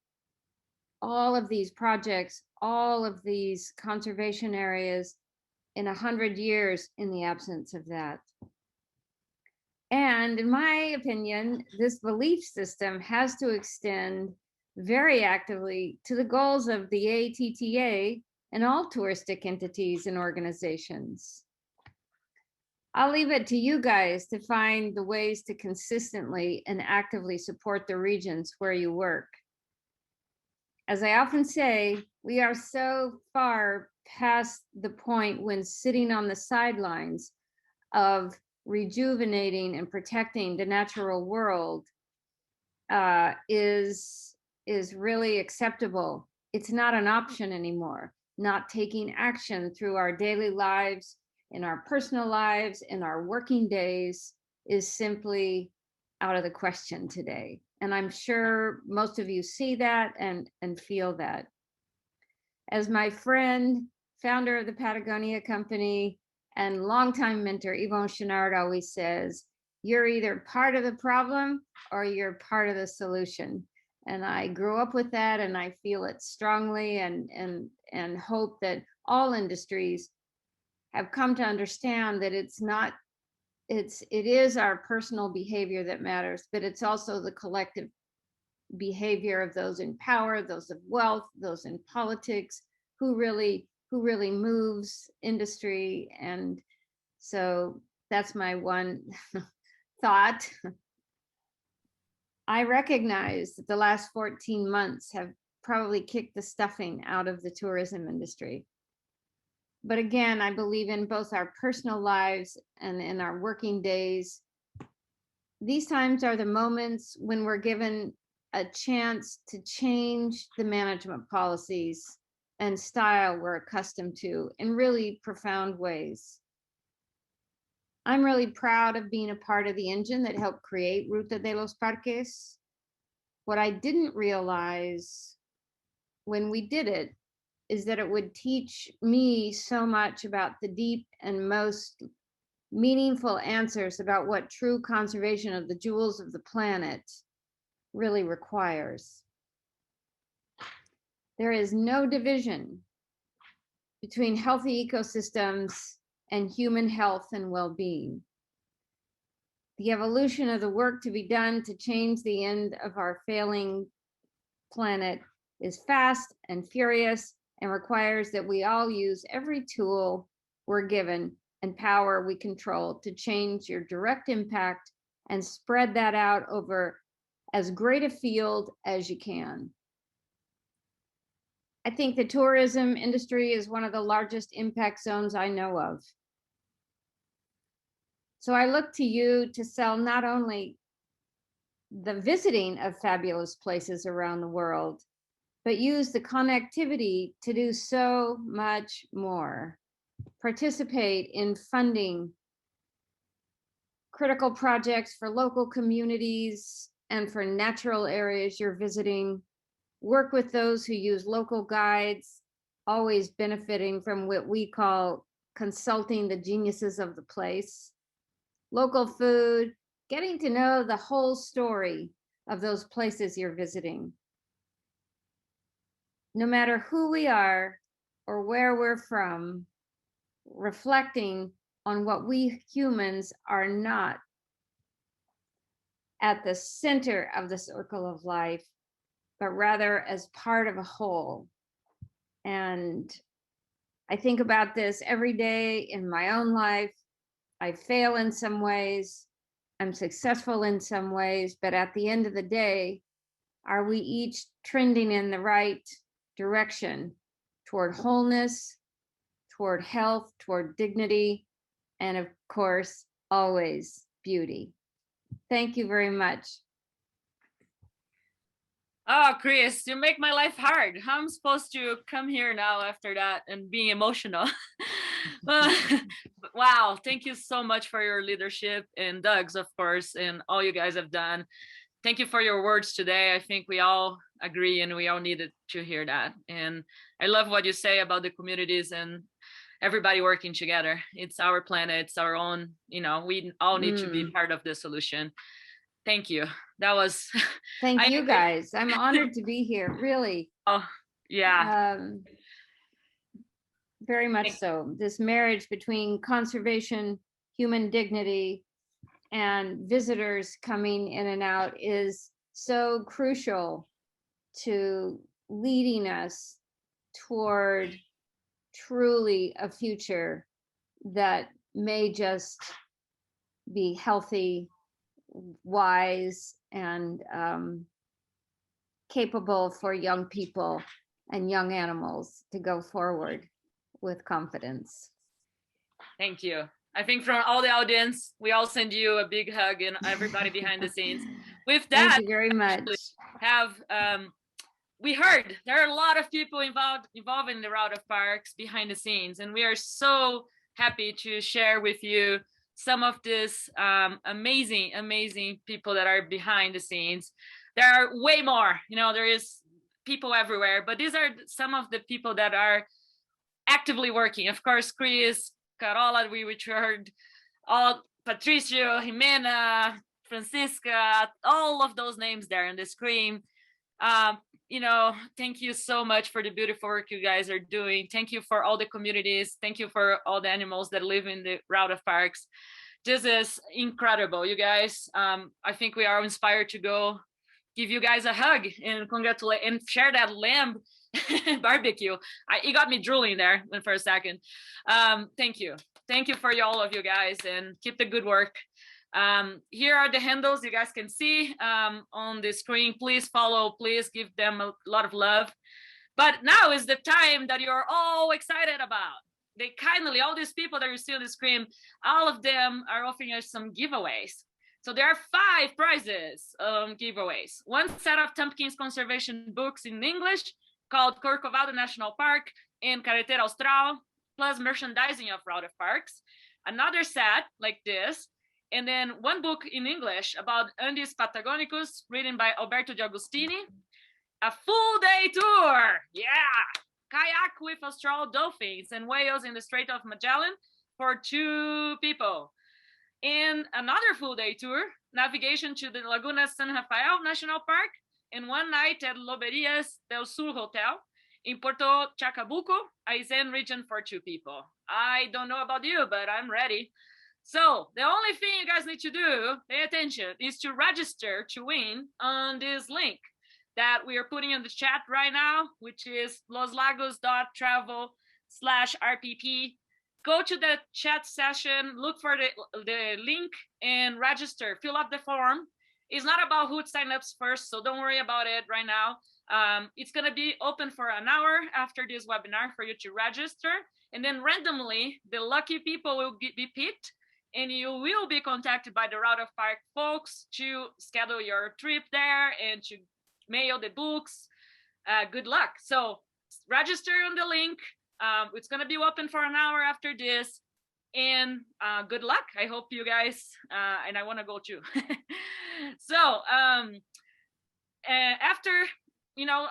all of these projects, all of these conservation areas in 100 years in the absence of that. And in my opinion, this belief system has to extend very actively to the goals of the ATTA and all touristic entities and organizations. I'll leave it to you guys to find the ways to consistently and actively support the regions where you work. As I often say, we are so far past the point when sitting on the sidelines of rejuvenating and protecting the natural world is really acceptable. It's not an option anymore. not taking action through our daily lives, in our personal lives, in our working days, is simply out of the question today. And I'm sure most of you see that and feel that. As my friend, founder of the Patagonia company and longtime mentor, Yvon Chouinard, always says, you're either part of the problem or you're part of the solution. And I grew up with that, and I feel it strongly, and hope that all industries have come to understand that it is our personal behavior that matters, but it's also the collective behavior of those in power, those of wealth, those in politics, who really moves industry. And so that's my one thought. I recognize that the last 14 months have probably kicked the stuffing out of the tourism industry. But again, I believe in both our personal lives and in our working days. These times are the moments when we're given a chance to change the management policies and style we're accustomed to in really profound ways. I'm really proud of being a part of the engine that helped create Ruta de los Parques. What I didn't realize when we did it is that it would teach me so much about the deep and most meaningful answers about what true conservation of the jewels of the planet really requires. There is no division between healthy ecosystems and human health and well-being. The evolution of the work to be done to change the end of our failing planet is fast and furious and requires that we all use every tool we're given and power we control to change your direct impact and spread that out over as great a field as you can. I think the tourism industry is one of the largest impact zones I know of. So I look to you to sell not only the visiting of fabulous places around the world, but use the connectivity to do so much more. Participate in funding critical projects for local communities and for natural areas you're visiting. Work with those who use local guides, always benefiting from what we call consulting the geniuses of the place. Local food, getting to know the whole story of those places you're visiting. No matter who we are or where we're from, reflecting on what we humans are not at the center of the circle of life, but rather as part of a whole. And I think about this every day in my own life. I fail in some ways, I'm successful in some ways, but at the end of the day, are we each trending in the right direction toward wholeness, toward health, toward dignity, and of course, always beauty. Thank you very much. Oh, Chris, you make my life hard. How am I supposed to come here now after that and being emotional? Wow, thank you so much for your leadership, and Doug's, of course, and all you guys have done. Thank you for your words today. I think we all agree and we all needed to hear that. And I love what you say about the communities and everybody working together. It's our planet, it's our own, we all need to be part of the solution. Thank you. That was thank you guys. I'm honored to be here, really. Oh yeah, very much so. This marriage between conservation, human dignity, and visitors coming in and out is so crucial to leading us toward truly a future that may just be healthy, wise, and capable for young people and young animals to go forward with confidence. Thank you. I think from all the audience, we all send you a big hug, and everybody behind the scenes. With that, thank you very much. Have we heard there are a lot of people involved in the Route of Parks behind the scenes, and we are so happy to share with you some of this amazing people that are behind the scenes. There are way more, there is people everywhere, but these are some of the people that are actively working. Of course, Chris, Carola, we heard, all Patricio, Jimena, Francisca, all of those names there on the screen. Thank you so much for the beautiful work you guys are doing. Thank you for all the communities. Thank you for all the animals that live in the Route of Parks. This is incredible, you guys. I think we are inspired to go give you guys a hug and congratulate and share that lamb barbecue. It got me drooling there for a second. Thank you for all of you guys, and keep the good work. Here are the handles you guys can see on the screen. Please follow, please give them a lot of love. But now is the time that you're all excited about. They kindly, all these people that you see on the screen, all of them are offering us some giveaways. So there are 5 prizes giveaways. 1 set of Tompkins conservation books in English called Corcovado National Park and Carretera Austral, plus merchandising of Route of Parks. Another set like this, and then 1 book in English about Andes Patagonicus, written by Alberto de Agostini. A full day tour, yeah! Kayak with Austral dolphins and whales in the Strait of Magellan for 2 people. And another full day tour, navigation to the Laguna San Rafael National Park, and 1 night at Loberias del Sur Hotel in Puerto Chacabuco, Aysén region for 2 people. I don't know about you, but I'm ready. So the only thing you guys need to do, pay attention, is to register to win on this link that we are putting in the chat right now, which is loslagos.travel/RPP. Go to the chat session, look for the link and register, fill up the form. It's not about who sign up first, so don't worry about it right now. It's gonna be open for an hour after this webinar for you to register. And then randomly, the lucky people will be picked, and you will be contacted by the Route of Park folks to schedule your trip there and to mail the books. Good luck. So register on the link. It's going to be open for an hour after this, and good luck. I hope you guys, and I want to go too. So after,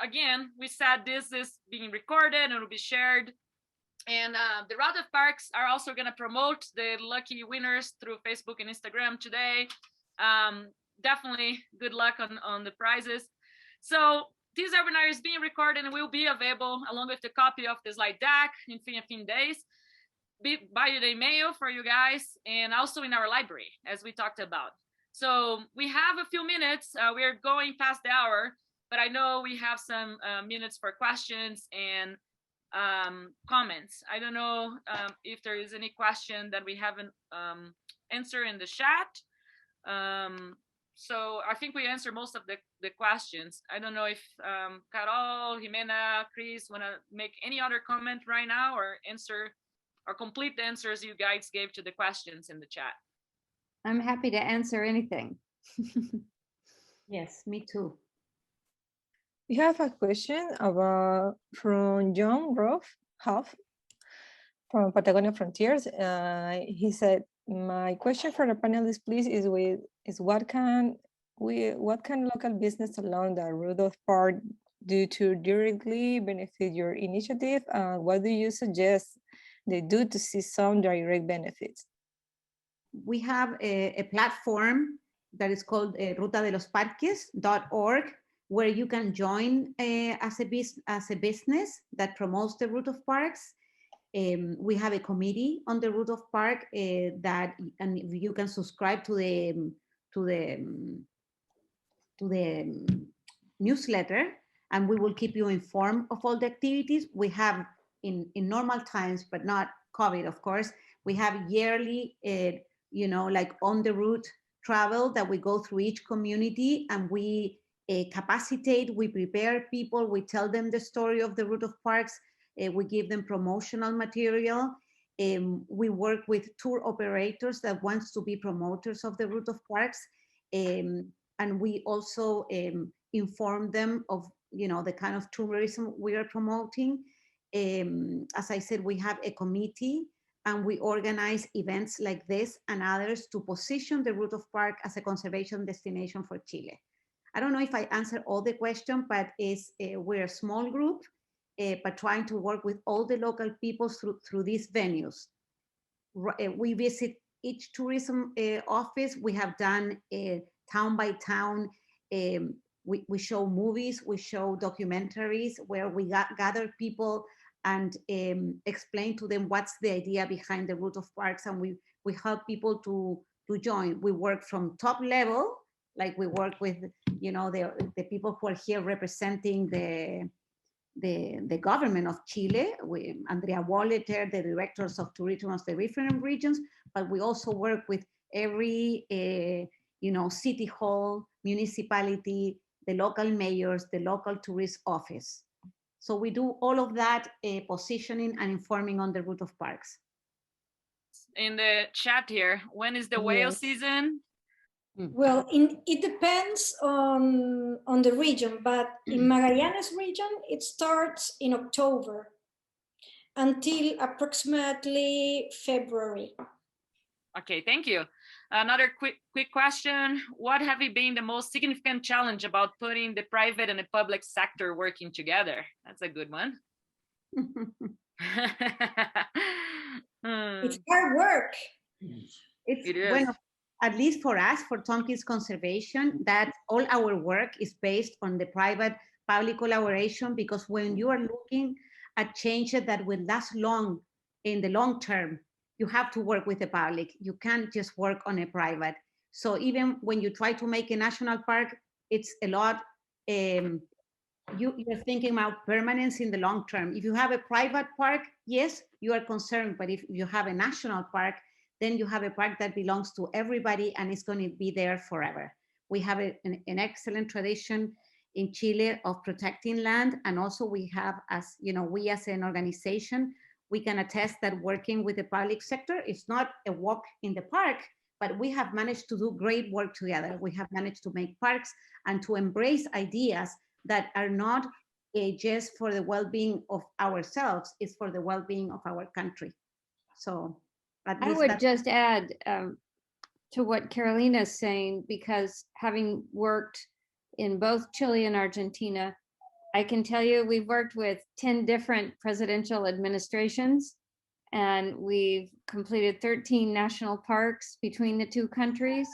again, we said this is being recorded and it will be shared. And the Route of Parks are also going to promote the lucky winners through Facebook and Instagram today. Definitely good luck on the prizes. So this webinar is being recorded and will be available along with the copy of the slide deck in 15 days by the email for you guys, and also in our library, as we talked about. So we have a few minutes. We're going past the hour, but I know we have some minutes for questions and comments. I don't know if there is any question that we haven't answered in the chat. So I think we answered most of the questions. I don't know if Carol, Jimena, Chris want to make any other comment right now or answer or complete the answers you guys gave to the questions in the chat. I'm happy to answer anything. Yes, me too. We have a question from John Huff from Patagonia Frontiers. He said, "My question for the panelists, please, is what can local business along the Route of Park do to directly benefit your initiative? What do you suggest they do to see some direct benefits?" We have a platform that is called rutadelosparques.org, where you can join as a business that promotes the Route of Parks. We have a committee on the Route of Park and you can subscribe to the newsletter, and we will keep you informed of all the activities we have in normal times, but not COVID, of course. We have yearly, like on the route travel that we go through each community, and we capacitate, we prepare people, we tell them the story of the Route of Parks, we give them promotional material. We work with tour operators that wants to be promoters of the Route of Parks, and we also inform them of the kind of tourism we are promoting. As I said, we have a committee and we organize events like this and others to position the Route of Park as a conservation destination for Chile. I don't know if I answered all the question, but we're a small group, but trying to work with all the local people through these venues. We visit each tourism office. We have done town by town. We show movies, we show documentaries where we gather people and explain to them what's the idea behind the Route of Parks, and we help people to join. We work from top level, like we work with the people who are here representing the government of Chile, Andrea Walleter, the directors of tourism of the different regions, but we also work with every city hall, municipality, the local mayors, the local tourist office. So we do all of that positioning and informing on the Route of Parks. In the chat here, when is the whale season? Well, it depends on the region, but in Magallanes region, it starts in October until approximately February. Okay, thank you. Another quick question. What have been the most significant challenge about putting the private and the public sector working together? That's a good one. It's hard work. It is. Bueno, at least for us, for Tompkins Conservation, that all our work is based on the private-public collaboration, because when you are looking at changes that will last long in the long term, you have to work with the public. You can't just work on a private. So even when you try to make a national park, it's a lot, you're thinking about permanence in the long term. If you have a private park, yes, you are concerned, but if you have a national park, then you have a park that belongs to everybody and it's going to be there forever. We have an excellent tradition in Chile of protecting land, and also we have, as we as an organization, we can attest that working with the public sector is not a walk in the park, but we have managed to do great work together. We have managed to make parks and to embrace ideas that are not just for the well-being of ourselves, it's for the well-being of our country. So I would just add to what Carolina is saying, because having worked in both Chile and Argentina, I can tell you we've worked with 10 different presidential administrations, and we've completed 13 national parks between the two countries.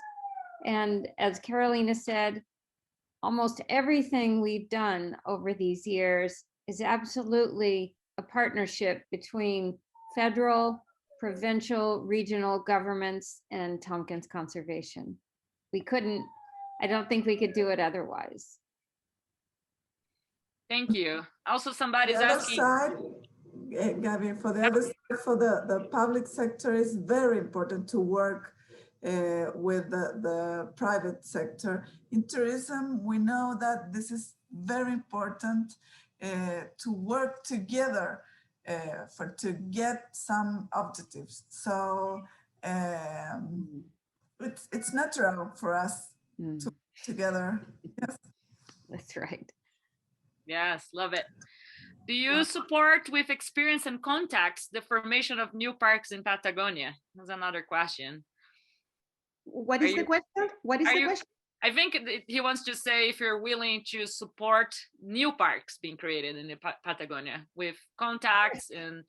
And as Carolina said, almost everything we've done over these years is absolutely a partnership between federal, provincial, regional governments and Tompkins Conservation. I don't think we could do it otherwise. Thank you. Also, somebody's asking. Side, Gabby, for the other side, for the public sector, is very important to work with the private sector. In tourism, we know that this is very important to work together to get some objectives. So it's natural for us to work together. Yes. That's right. Yes, love it. Do you support with experience and contacts the formation of new parks in Patagonia? That's another question. What is the question? What is the question? I think he wants to say if you're willing to support new parks being created in the Patagonia with contacts and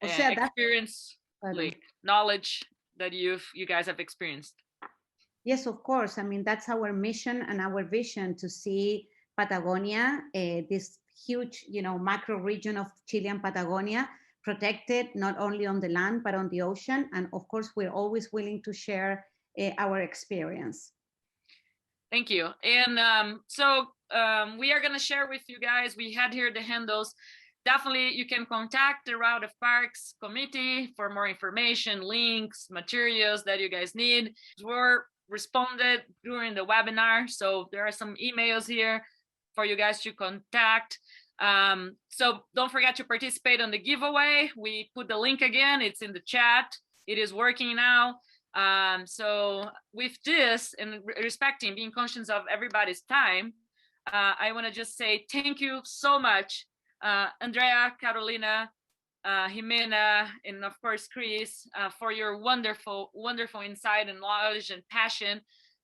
experience, like knowledge that you guys have experienced. Yes, of course. I mean, that's our mission and our vision, to see Patagonia, this huge, macro region of Chilean Patagonia, protected not only on the land, but on the ocean. And of course, we're always willing to share our experience. Thank you. And we are going to share with you guys, we had here the handles. Definitely, you can contact the Route of Parks Committee for more information, links, materials that you guys need. We're responded during the webinar, so there are some emails here for you guys to contact. So don't forget to participate on the giveaway. We put the link again, it's in the chat. It is working now. So with this, and respecting, being conscious of everybody's time, I want to just say thank you so much, Andrea, Carolina, Jimena, and of course Chris, for your wonderful, wonderful insight and knowledge and passion.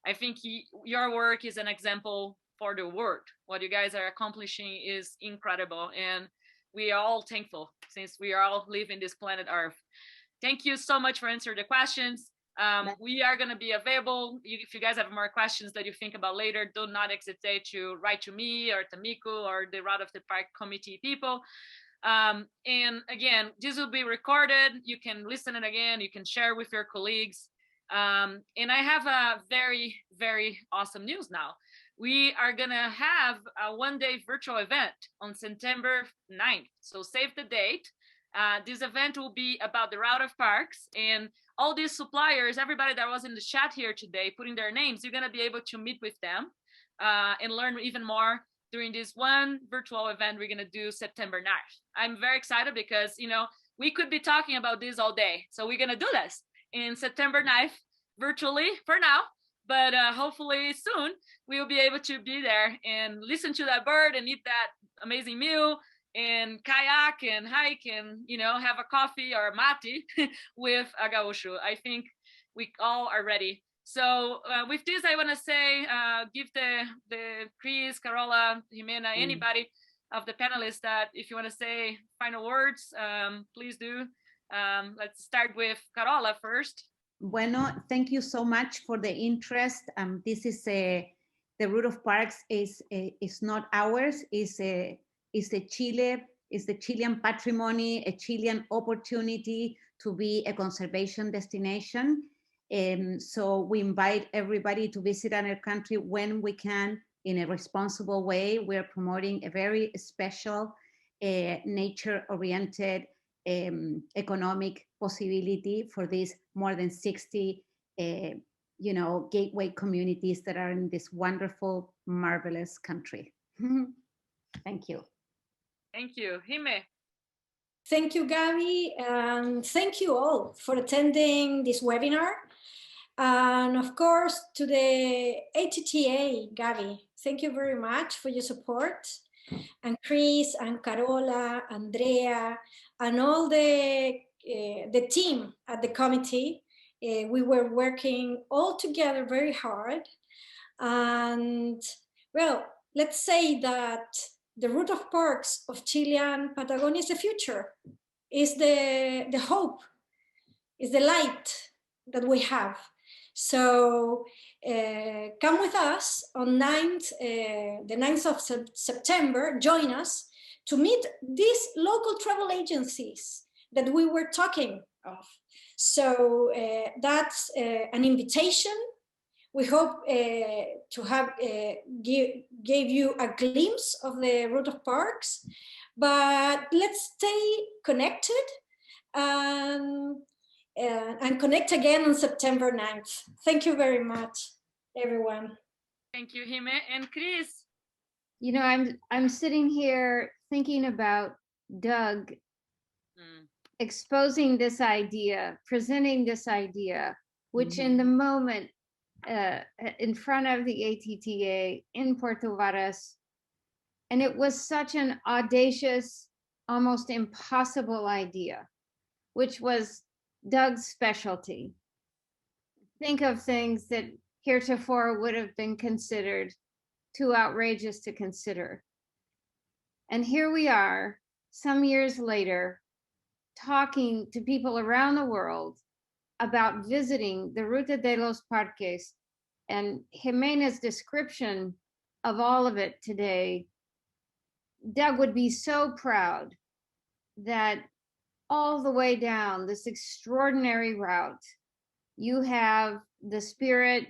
I think your work is an example for the world. What you guys are accomplishing is incredible, and we are all thankful since we are all living this planet Earth. Thank you so much for answering the questions. We are going to be available. If you guys have more questions that you think about later, do not hesitate to write to me or to Miku or the Route of the Park committee people. And again, this will be recorded. You can listen it again. You can share with your colleagues. And I have a very, very awesome news now. We are going to have a one-day virtual event on September 9th. So save the date. This event will be about the Route of Parks, and all these suppliers, everybody that was in the chat here today, putting their names, you're going to be able to meet with them and learn even more during this one virtual event we're going to do September 9th. I'm very excited because, you know, we could be talking about this all day. So we're going to do this in September 9th virtually for now, but hopefully soon we'll be able to be there and listen to that bird and eat that amazing meal and kayak and hike and, you know, have a coffee or a mate with a gaúcho. I think we all are ready. So with this, I want to say, give the Chris, Carola, Jimena, anybody of the panelists that if you want to say final words, please do. Let's start with Carola first. Bueno, thank you so much for the interest. This is the Route of Parks is not ours. Is the Chile, is the Chilean patrimony, a Chilean opportunity to be a conservation destination. So we invite everybody to visit our country when we can in a responsible way. We're promoting a very special nature-oriented economic possibility for these more than 60 you know, gateway communities that are in this wonderful, marvelous country. Thank you. Thank you. Jime. Thank you, Gabby, and thank you all for attending this webinar. And of course, to the ATTA, Gabby, thank you very much for your support. And Chris, and Carola, Andrea, and all the team at the committee. We were working all together very hard. And well, let's say that the Route of Parks of Chilean Patagonia is the future, is the hope, is the light that we have. So come with us on the 9th of September, join us to meet these local travel agencies that we were talking of. So that's an invitation. We hope to have gave you a glimpse of the Route of Parks, but let's stay connected and connect again on September 9th. Thank you very much, everyone. Thank you, Jime. And Chris. You know, I'm sitting here thinking about Doug exposing this idea, presenting this idea, which in the moment in front of the ATTA in Puerto Varas, and it was such an audacious, almost impossible idea, which was Doug's specialty. Think of things that heretofore would have been considered too outrageous to consider. And here we are, some years later, talking to people around the world about visiting the Ruta de los Parques, and Jimena's description of all of it today. Doug would be so proud that all the way down this extraordinary route, you have the spirit,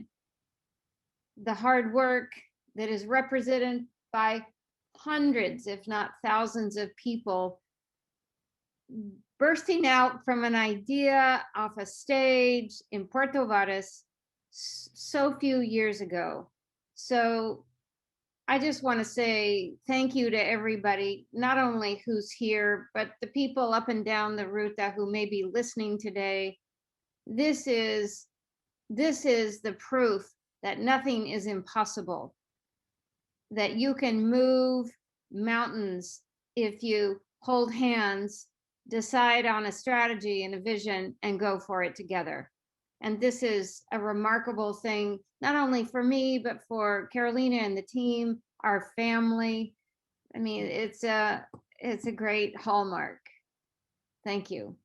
the hard work that is represented by hundreds, if not thousands of people bursting out from an idea off a stage in Puerto Varas so few years ago. So I just want to say thank you to everybody, not only who's here, but the people up and down the Ruta who may be listening today. This is the proof that nothing is impossible. that you can move mountains if you hold hands, decide on a strategy and a vision, and go for it together. And this is a remarkable thing, not only for me, but for Carolina and the team, our family. I mean, it's a great hallmark. Thank you.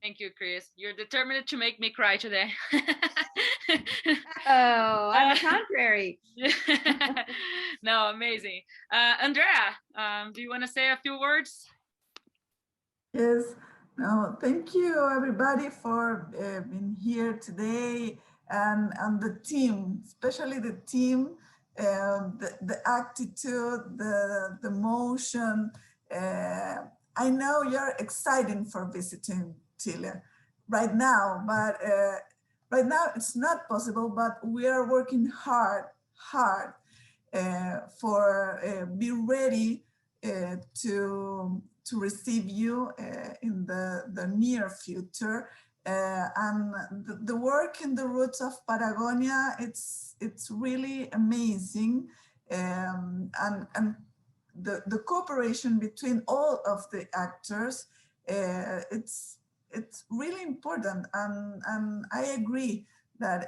Thank you, Chris. You're determined to make me cry today. Oh, on the contrary. No, amazing. Andrea, do you want to say a few words? Yes. No, thank you everybody for being here today, and the team, especially the team, the attitude, the motion. I know you're excited for visiting Chile right now, but right now it's not possible, but we are working hard for be ready to receive you in the near future. And the work in the roots of Patagonia, it's really amazing. And the cooperation between all of the actors, it's really important. And I agree that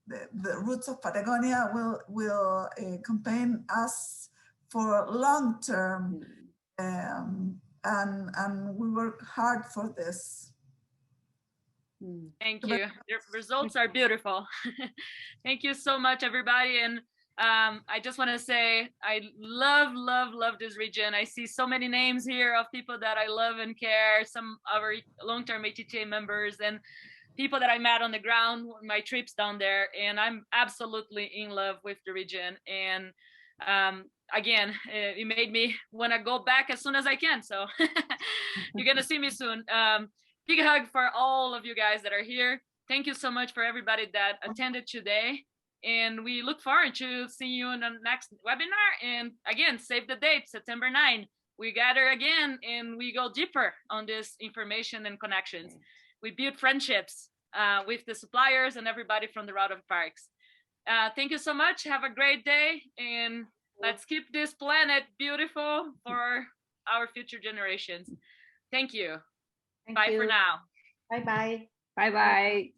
the roots of Patagonia will accompany us for long term, and we work hard for this. Thank you. Your results are beautiful. Thank you so much, everybody. And I just want to say I love this region. I see so many names here of people that I love and care, some of our long-term ATTA members and people that I met on the ground on my trips down there. And I'm absolutely in love with the region. And again, it made me want to go back as soon as I can. So you're going to see me soon. Big hug for all of you guys that are here. Thank you so much for everybody that attended today. And we look forward to seeing you in the next webinar. And again, save the date, September 9. We gather again and we go deeper on this information and connections. We build friendships with the suppliers and everybody from the route of parks. Thank you so much. Have a great day. And let's keep this planet beautiful for our future generations. Thank you. Bye for now. Bye-bye. Bye-bye.